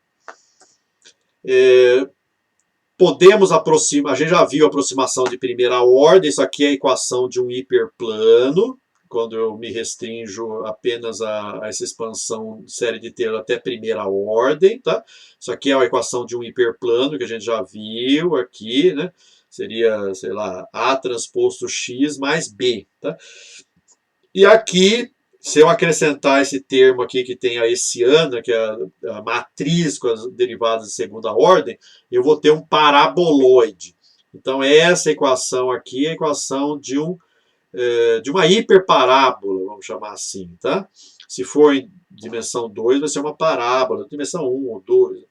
Podemos aproximar, a gente já viu a aproximação de primeira ordem, isso aqui é a equação de um hiperplano, quando eu me restringo apenas a essa expansão de série de Taylor até primeira ordem, tá? Isso aqui é a equação de um hiperplano, que a gente já viu aqui, né? Seria, sei lá, A transposto X mais B, tá? E aqui, se eu acrescentar esse termo aqui que tem a hessiana, que é a matriz com as derivadas de segunda ordem, eu vou ter um paraboloide. Então, essa equação aqui é a equação de uma hiperparábola, vamos chamar assim, tá? Se for em dimensão 2, vai ser uma parábola, dimensão 1 ou 2.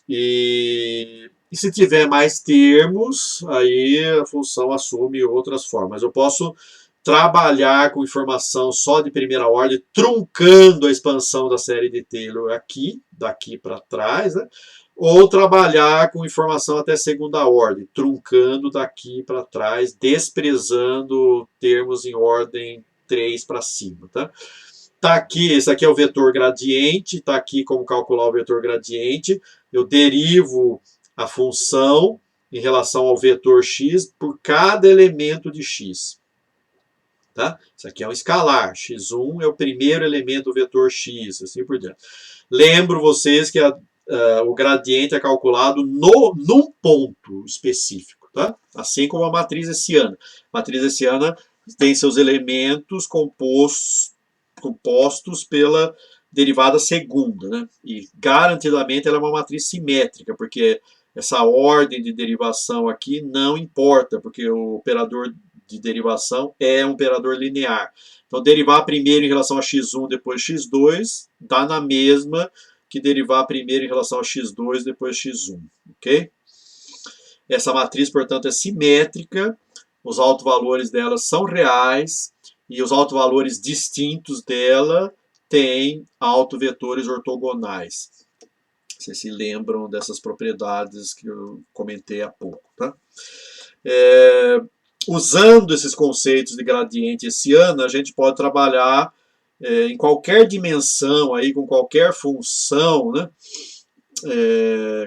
E se tiver mais termos, aí a função assume outras formas. Eu posso trabalhar com informação só de primeira ordem, truncando a expansão da série de Taylor aqui, daqui para trás, né? Ou trabalhar com informação até segunda ordem, truncando daqui para trás, desprezando termos em ordem 3 para cima. Tá? Tá aqui, esse aqui é o vetor gradiente, está aqui como calcular o vetor gradiente. Eu derivo a função em relação ao vetor x por cada elemento de x. Tá? Isso aqui é um escalar, x1 é o primeiro elemento do vetor x, assim por diante. Lembro vocês que o gradiente é calculado num ponto específico, tá? Assim como a matriz hessiana. A matriz hessiana tem seus elementos compostos pela derivada segunda, né? E garantidamente ela é uma matriz simétrica, porque essa ordem de derivação aqui não importa, porque o operador de derivação é um operador linear. Então, derivar primeiro em relação a x1, depois x2, dá na mesma que derivar primeiro em relação a x2, depois x1, ok? Essa matriz, portanto, é simétrica, os autovalores dela são reais, e os autovalores distintos dela têm autovetores ortogonais. Vocês se lembram dessas propriedades que eu comentei há pouco, tá? Usando esses conceitos de gradiente hessiano, a gente pode trabalhar em qualquer dimensão, aí, com qualquer função, né?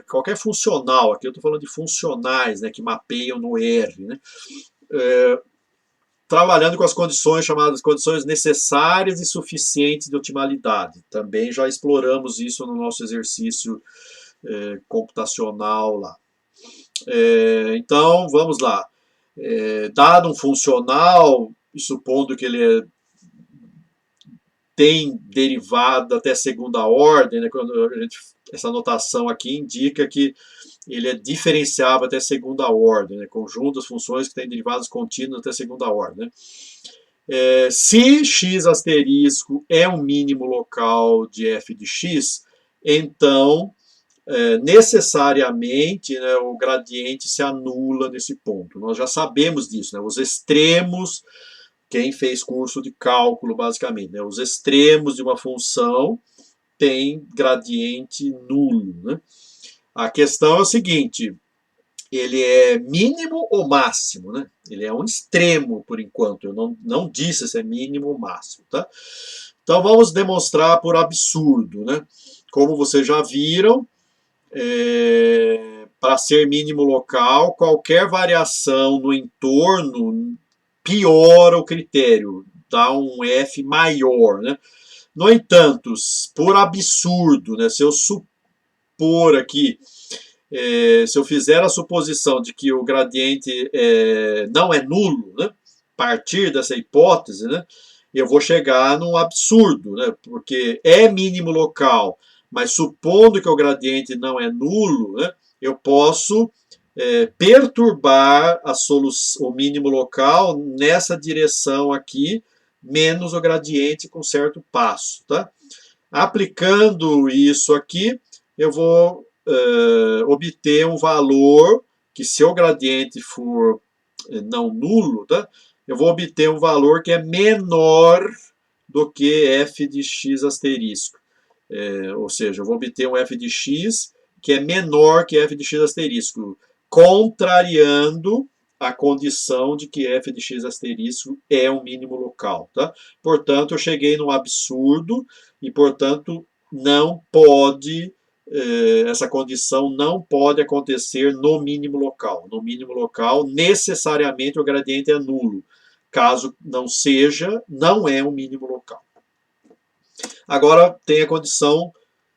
Qualquer funcional, aqui eu estou falando de funcionais, né, que mapeiam no R, né? Trabalhando com as condições chamadas condições necessárias e suficientes de otimalidade. Também já exploramos isso no nosso exercício computacional lá. Então, vamos lá. Dado um funcional, e supondo que ele tem derivada até segunda ordem, né, quando essa notação aqui indica que ele é diferenciável até segunda ordem, né, conjunto das funções que têm derivadas contínuas até segunda ordem. Né. Se x asterisco é um mínimo local de f de x, então necessariamente, né, o gradiente se anula nesse ponto. Nós já sabemos disso, né, os extremos, quem fez curso de cálculo, basicamente, né, os extremos de uma função têm gradiente nulo. Né? A questão é o seguinte, ele é mínimo ou máximo? Né? Ele é um extremo, por enquanto, eu não disse se é mínimo ou máximo. Tá? Então vamos demonstrar por absurdo. Né? Como vocês já viram, para ser mínimo local, qualquer variação no entorno piora o critério, dá um F maior. Né? No entanto, por absurdo, né, se eu supor aqui, se eu fizer a suposição de que o gradiente não é nulo, né, partir dessa hipótese, né, eu vou chegar num absurdo, né, porque é mínimo local, mas supondo que o gradiente não é nulo, né, eu posso perturbar o mínimo local nessa direção aqui, menos o gradiente com certo passo. Tá? Aplicando isso aqui, eu vou obter um valor que, se o gradiente for não nulo, tá? Eu vou obter um valor que é menor do que f de x asterisco. Ou seja, eu vou obter um f de x que é menor que f de x asterisco, contrariando a condição de que f de x asterisco é um mínimo local. Tá? Portanto, eu cheguei num absurdo e, portanto, não pode, essa condição não pode acontecer no mínimo local. No mínimo local, necessariamente o gradiente é nulo. Caso não seja, não é um mínimo local. Agora tem a condição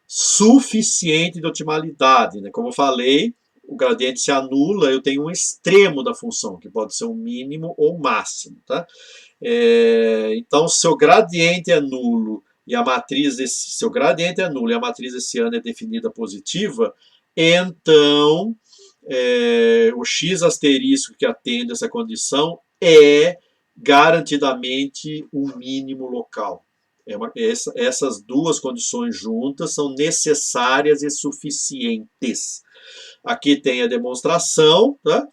suficiente de otimalidade. Né? Como eu falei, o gradiente se anula, eu tenho um extremo da função, que pode ser um mínimo ou um máximo. Tá? Então, se o gradiente é nulo e a matriz se o gradiente é nulo e a matriz hessiana é definida positiva, então o x asterisco que atende essa condição é garantidamente um mínimo local. Essas duas condições juntas são necessárias e suficientes. Aqui tem a demonstração, tá?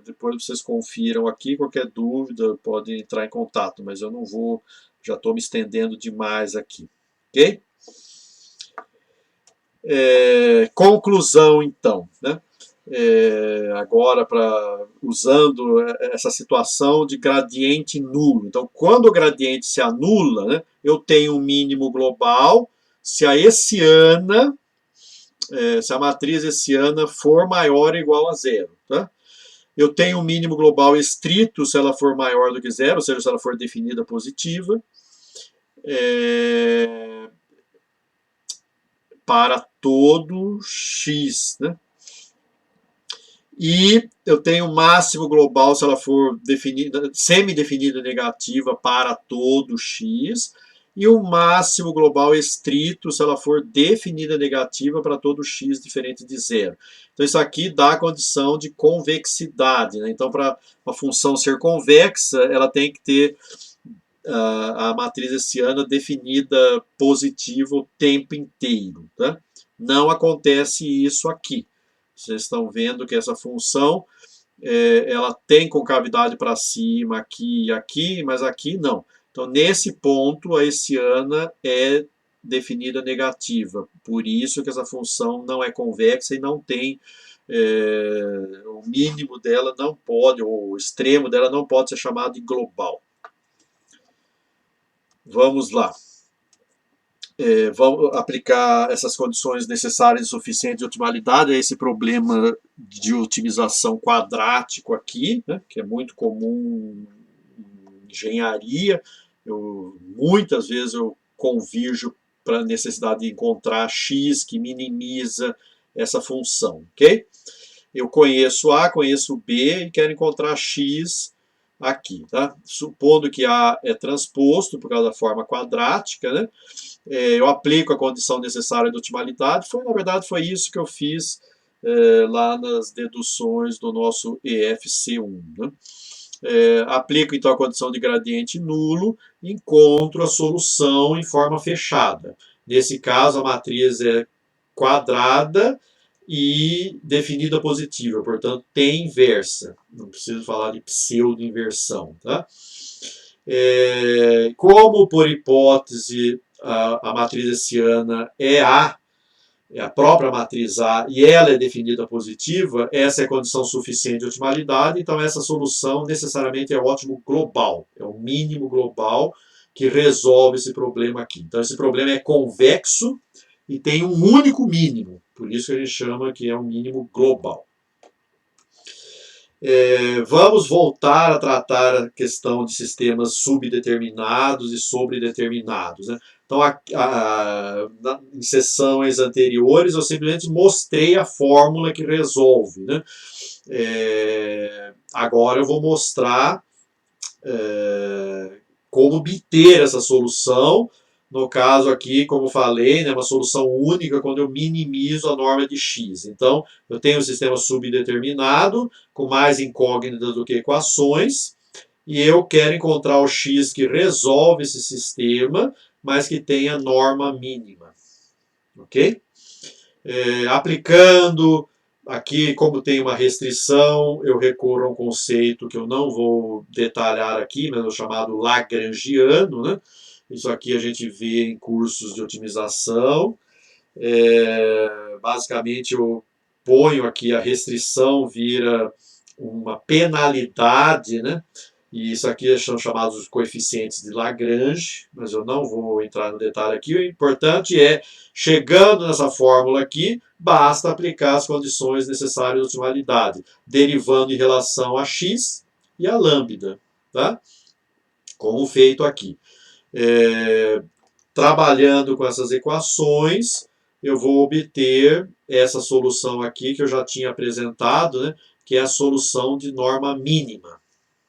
Depois vocês confiram aqui, qualquer dúvida podem entrar em contato, mas eu não vou, já estou me estendendo demais aqui, ok? Conclusão, então, né? Agora, usando essa situação de gradiente nulo. Então, quando o gradiente se anula, né, eu tenho um mínimo global se a hessiana, se a matriz hessiana for maior ou igual a zero. Tá? Eu tenho um mínimo global estrito se ela for maior do que zero, ou seja, se ela for definida positiva. Para todo x, né? E eu tenho máximo global se ela for definida, semi-definida negativa para todo x, e o máximo global estrito se ela for definida negativa para todo x diferente de zero. Então isso aqui dá a condição de convexidade, né? Então para uma função ser convexa, ela tem que ter a matriz hessiana definida positiva o tempo inteiro. Tá? Não acontece isso aqui. Vocês estão vendo que essa função ela tem concavidade para cima aqui e aqui, mas aqui não. Então, nesse ponto, a hessiana é definida negativa. Por isso que essa função não é convexa e não tem o mínimo dela não pode, ou o extremo dela não pode ser chamado de global. Vamos lá. Vamos aplicar essas condições necessárias e suficientes de otimalidade a esse problema de otimização quadrático aqui, né, que é muito comum em engenharia. Muitas vezes eu convirjo para a necessidade de encontrar x que minimiza essa função, ok? Eu conheço A, conheço B e quero encontrar x aqui, tá? Supondo que A é transposto por causa da forma quadrática, né? Eu aplico a condição necessária de otimalidade. Na verdade, foi isso que eu fiz lá nas deduções do nosso EFC1. Né? Aplico então a condição de gradiente nulo, encontro a solução em forma fechada. Nesse caso, a matriz é quadrada e definida positiva, portanto, tem inversa. Não preciso falar de pseudo-inversão. Tá? Como, por hipótese, a matriz hessiana é a própria matriz A, e ela é definida positiva, essa é a condição suficiente de otimalidade, então essa solução necessariamente é ótimo global, é o mínimo global que resolve esse problema aqui. Então esse problema é convexo e tem um único mínimo, por isso que a gente chama que é um mínimo global. Vamos voltar a tratar a questão de sistemas subdeterminados e sobredeterminados. Né? Então, em sessões anteriores, eu simplesmente mostrei a fórmula que resolve. Né? Agora eu vou mostrar como obter essa solução. No caso aqui, como falei, né, uma solução única quando eu minimizo a norma de x. Então, eu tenho um sistema subdeterminado, com mais incógnitas do que equações, e eu quero encontrar o x que resolve esse sistema, mas que tenha norma mínima. Ok? Aplicando, aqui como tem uma restrição, eu recorro a um conceito que eu não vou detalhar aqui, mas é o chamado lagrangiano, né? Isso aqui a gente vê em cursos de otimização. Basicamente, eu ponho aqui a restrição, vira uma penalidade, né? E isso aqui são chamados os coeficientes de Lagrange, mas eu não vou entrar no detalhe aqui. O importante é, chegando nessa fórmula aqui, basta aplicar as condições necessárias de otimalidade, derivando em relação a x e a lambda, tá? Como feito aqui. Trabalhando com essas equações, eu vou obter essa solução aqui que eu já tinha apresentado, né, que é a solução de norma mínima.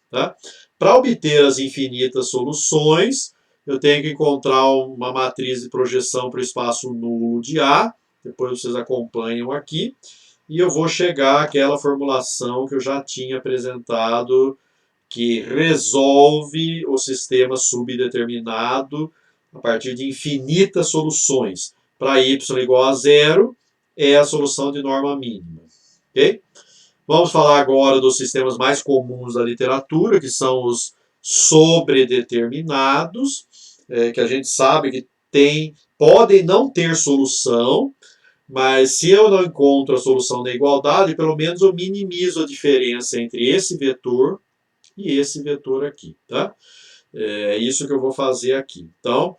Tá? Para obter as infinitas soluções, eu tenho que encontrar uma matriz de projeção para o espaço nulo de A, depois vocês acompanham aqui, e eu vou chegar àquela formulação que eu já tinha apresentado, que resolve o sistema subdeterminado a partir de infinitas soluções. Para y igual a zero, é a solução de norma mínima. Okay? Vamos falar agora dos sistemas mais comuns da literatura, que são os sobredeterminados, que a gente sabe que podem não ter solução, mas se eu não encontro a solução da igualdade, pelo menos eu minimizo a diferença entre esse vetor e esse vetor aqui. Tá? É isso que eu vou fazer aqui. Então,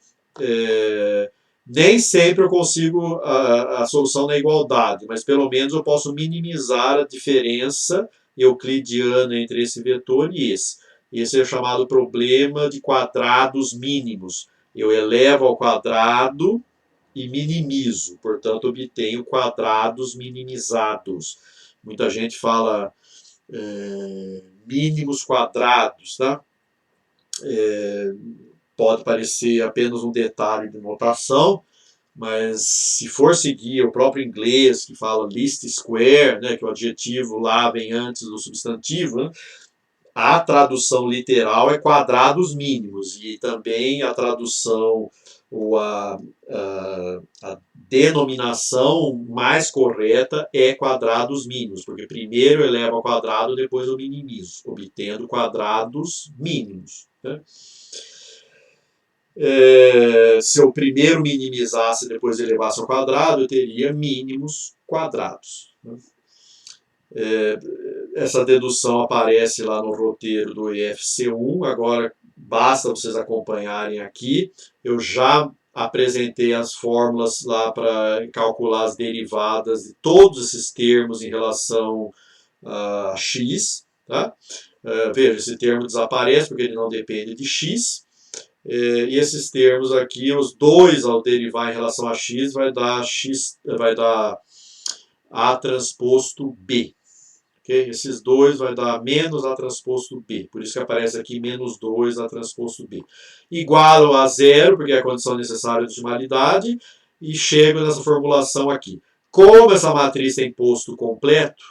nem sempre eu consigo a solução da igualdade, mas pelo menos eu posso minimizar a diferença euclidiana entre esse vetor e esse. Esse é o chamado problema de quadrados mínimos. Eu elevo ao quadrado e minimizo, portanto, obtenho quadrados minimizados. Muita gente fala mínimos quadrados, tá? pode parecer apenas um detalhe de notação, mas se for seguir o próprio inglês, que fala least square, né, que o adjetivo lá vem antes do substantivo, né, a tradução literal é quadrados mínimos, e também a tradução ou a denominação mais correta é quadrados mínimos, porque primeiro eu elevo ao quadrado, depois eu minimizo, obtendo quadrados mínimos. Né? Se eu primeiro minimizasse e depois elevasse ao quadrado, eu teria mínimos quadrados. Né? Essa dedução aparece lá no roteiro do IFC1, agora basta vocês acompanharem aqui. Eu já apresentei as fórmulas lá para calcular as derivadas de todos esses termos em relação a x. Tá? Veja, esse termo desaparece porque ele não depende de x. E esses termos aqui, os dois ao derivar em relação a x, vai dar A transposto B. Okay? Esses dois vai dar menos A transposto B. Por isso que aparece aqui menos 2 A transposto B. Igual a zero, porque é a condição necessária de otimalidade. E chego nessa formulação aqui. Como essa matriz tem posto completo,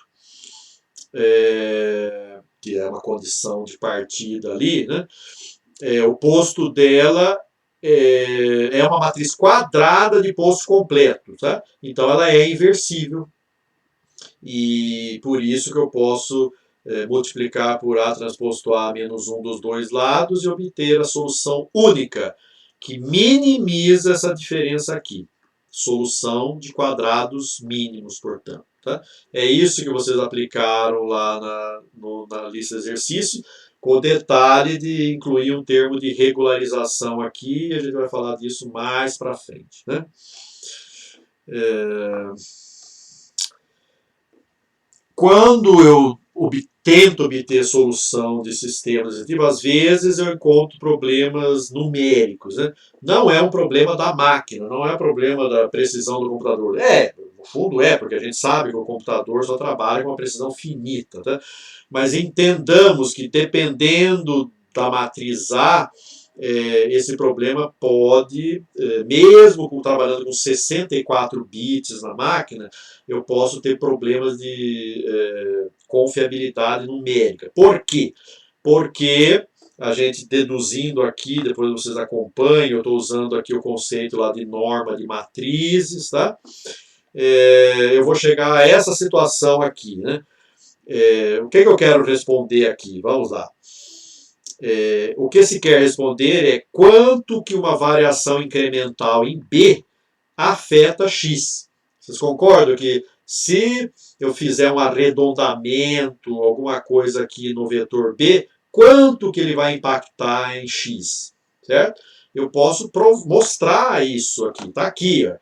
que é uma condição de partida ali, né? O posto dela é uma matriz quadrada de posto completo. Tá? Então ela é inversível. E por isso que eu posso multiplicar por A transposto A menos 1 dos dois lados e obter a solução única, que minimiza essa diferença aqui. Solução de quadrados mínimos, portanto. Tá? É isso que vocês aplicaram lá na lista de exercícios, com o detalhe de incluir um termo de regularização aqui, e a gente vai falar disso mais para frente. Né? Quando eu tento obter solução de sistemas executivos, às vezes eu encontro problemas numéricos. Né? Não é um problema da máquina, não é um problema da precisão do computador. No fundo porque a gente sabe que o computador só trabalha com uma precisão finita. Tá? Mas entendamos que dependendo da matriz A, esse problema pode, mesmo trabalhando com 64 bits na máquina, eu posso ter problemas de confiabilidade numérica. Por quê? Porque a gente deduzindo aqui, depois vocês acompanham, eu estou usando aqui o conceito lá de norma de matrizes, tá? Eu vou chegar a essa situação aqui, né? O que eu quero responder aqui? Vamos lá. O que se quer responder é quanto que uma variação incremental em B afeta X. Vocês concordam que se eu fizer um arredondamento, alguma coisa aqui no vetor B, quanto que ele vai impactar em X? Certo? Eu posso mostrar isso aqui. Está aqui. Ó.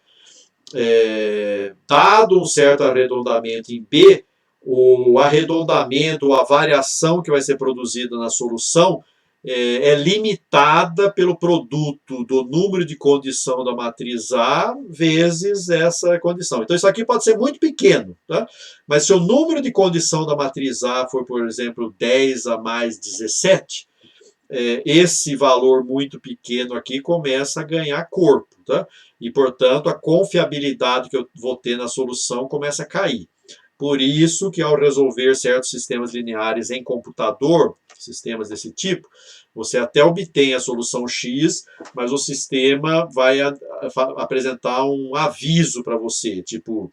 Dado um certo arredondamento em B, o arredondamento, ou a variação que vai ser produzida na solução é limitada pelo produto do número de condição da matriz A vezes essa condição. Então isso aqui pode ser muito pequeno, tá? Mas se o número de condição da matriz A for, por exemplo, 10 a mais 17, esse valor muito pequeno aqui começa a ganhar corpo, tá? E, portanto, a confiabilidade que eu vou ter na solução começa a cair. Por isso que ao resolver certos sistemas lineares em computador, sistemas desse tipo, você até obtém a solução X, mas o sistema vai apresentar um aviso para você, tipo,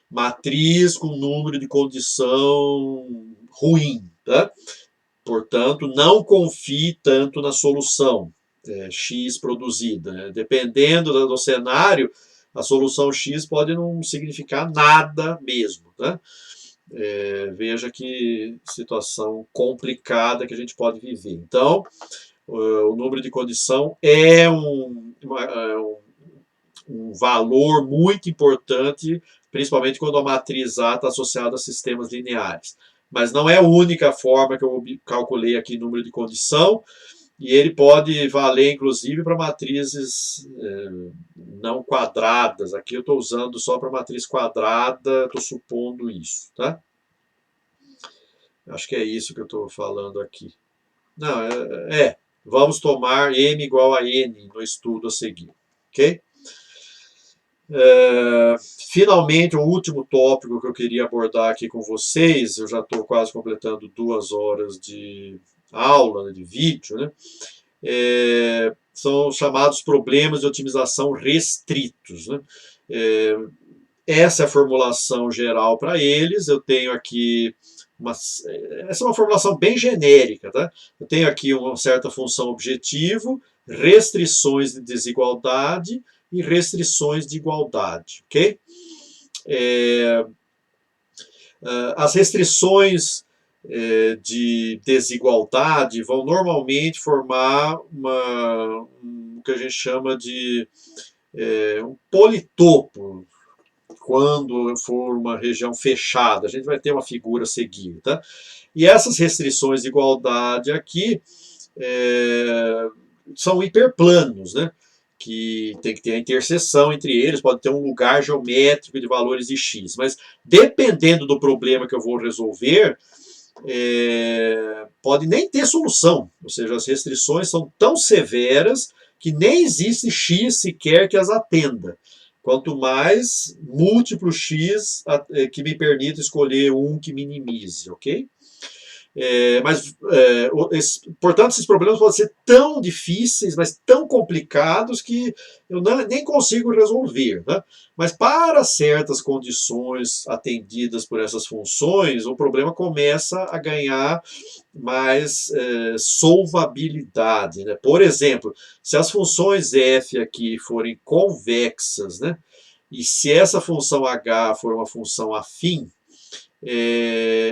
matriz com número de condição ruim, tá? Portanto, não confie tanto na solução X produzida. Dependendo do cenário, a solução X pode não significar nada mesmo. Tá? Veja que situação complicada que a gente pode viver. Então, o número de condição é um valor muito importante, principalmente quando a matriz A está associada a sistemas lineares. Mas não é a única forma que eu calculei aqui o número de condição, e ele pode valer, inclusive, para matrizes não quadradas. Aqui eu estou usando só para matriz quadrada, estou supondo isso, tá? Acho que é isso que eu estou falando aqui. Não, vamos tomar M igual a N no estudo a seguir, ok? Finalmente, o último tópico que eu queria abordar aqui com vocês, eu já estou quase completando 2 horas de aula, né, de vídeo, né? São chamados problemas de otimização restritos, né? É, essa é a formulação geral para eles. Eu tenho aqui essa é uma formulação bem genérica, tá? Eu tenho aqui uma certa função objetivo, restrições de desigualdade e restrições de igualdade, ok? As restrições de desigualdade vão normalmente formar o que a gente chama de um politopo, quando for uma região fechada. A gente vai ter uma figura a seguir, tá? E essas restrições de igualdade aqui são hiperplanos, né? Que tem que ter a interseção entre eles, pode ter um lugar geométrico de valores de x, mas dependendo do problema que eu vou resolver, pode nem ter solução, ou seja, as restrições são tão severas que nem existe x sequer que as atenda. Quanto mais múltiplo x que me permita escolher um que minimize, ok? Portanto, esses problemas podem ser tão difíceis, mas tão complicados que eu nem consigo resolver. Né? Mas para certas condições atendidas por essas funções, o problema começa a ganhar mais solvabilidade. Né? Por exemplo, se as funções f aqui forem convexas, né? E se essa função h for uma função afim,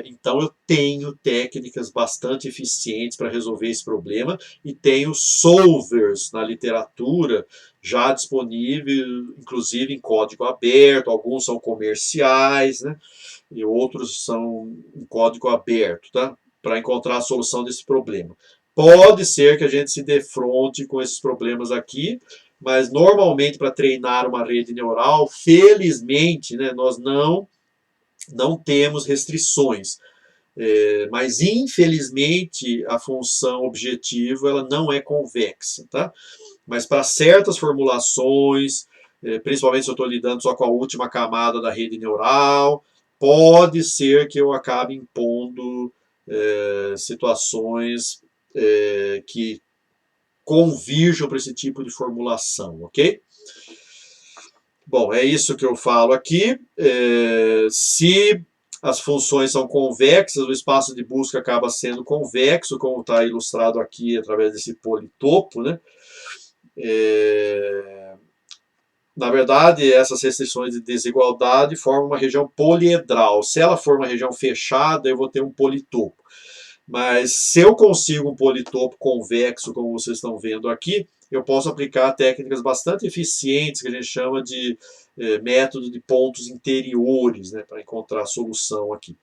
então eu tenho técnicas bastante eficientes para resolver esse problema e tenho solvers na literatura já disponível, inclusive em código aberto, alguns são comerciais, né? E outros são em código aberto, tá? Para encontrar a solução desse problema. Pode ser que a gente se defronte com esses problemas aqui, mas normalmente para treinar uma rede neural, felizmente, né, nós não temos restrições. Mas, infelizmente, a função objetivo ela não é convexa. Tá? Mas para certas formulações, principalmente se eu estou lidando só com a última camada da rede neural, pode ser que eu acabe impondo situações que convirjam para esse tipo de formulação, ok? Bom, é isso que eu falo aqui. Se as funções são convexas, o espaço de busca acaba sendo convexo, como está ilustrado aqui através desse politopo, né? Na verdade, essas restrições de desigualdade formam uma região poliedral. Se ela for uma região fechada, eu vou ter um politopo. Mas se eu consigo um politopo convexo, como vocês estão vendo aqui, eu posso aplicar técnicas bastante eficientes, que a gente chama de método de pontos interiores, né, para encontrar a solução aqui.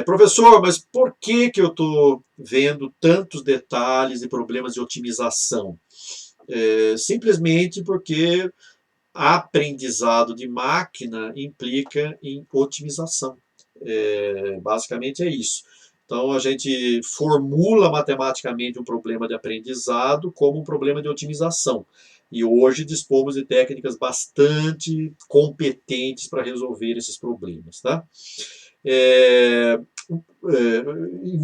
Professor, mas por que eu estou vendo tantos detalhes e problemas de otimização? Simplesmente porque aprendizado de máquina implica em otimização. Basicamente é isso. Então, a gente formula matematicamente um problema de aprendizado como um problema de otimização. E hoje dispomos de técnicas bastante competentes para resolver esses problemas. Tá?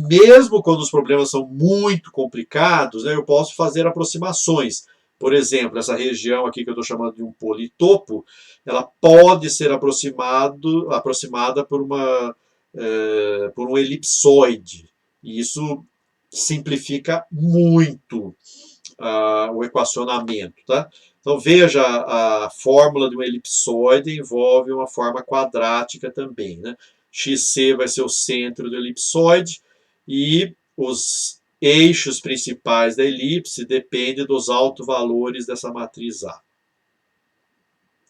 Mesmo quando os problemas são muito complicados, né, eu posso fazer aproximações. Por exemplo, essa região aqui que eu estou chamando de um politopo, ela pode ser aproximada por um elipsoide. E isso simplifica muito o equacionamento. Tá? Então, veja, a fórmula de um elipsoide envolve uma forma quadrática também. Né? XC vai ser o centro do elipsoide e os eixos principais da elipse dependem dos autovalores dessa matriz A.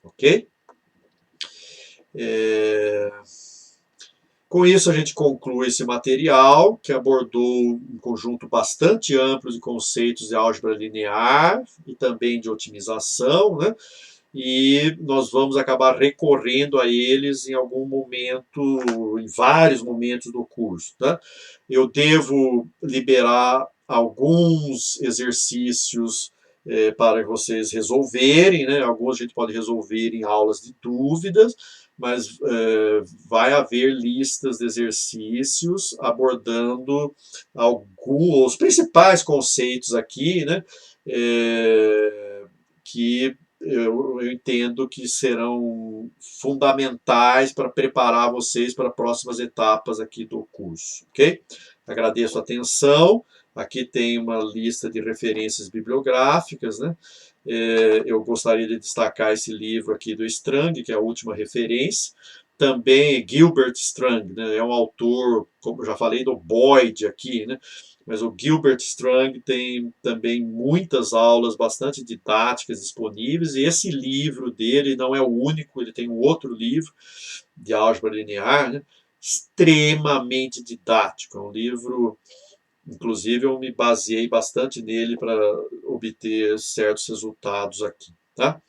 Ok? Com isso, a gente conclui esse material, que abordou um conjunto bastante amplo de conceitos de álgebra linear e também de otimização, né? E nós vamos acabar recorrendo a eles em algum momento, em vários momentos do curso. Tá? Eu devo liberar alguns exercícios para vocês resolverem, né? Alguns a gente pode resolver em aulas de dúvidas, mas vai haver listas de exercícios abordando os principais conceitos aqui, né? Que eu entendo que serão fundamentais para preparar vocês para próximas etapas aqui do curso, ok? Agradeço a atenção. Aqui tem uma lista de referências bibliográficas, né? Eu gostaria de destacar esse livro aqui do Strang, que é a última referência. Também Gilbert Strang, né? É um autor, como eu já falei, do Boyd aqui, né? Mas o Gilbert Strang tem também muitas aulas bastante didáticas disponíveis, e esse livro dele não é o único, ele tem um outro livro de álgebra linear, né? Extremamente didático, é um livro. Inclusive, eu me baseei bastante nele para obter certos resultados aqui, tá?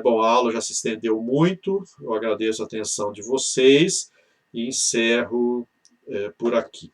Bom, a aula já se estendeu muito, eu agradeço a atenção de vocês e encerro por aqui.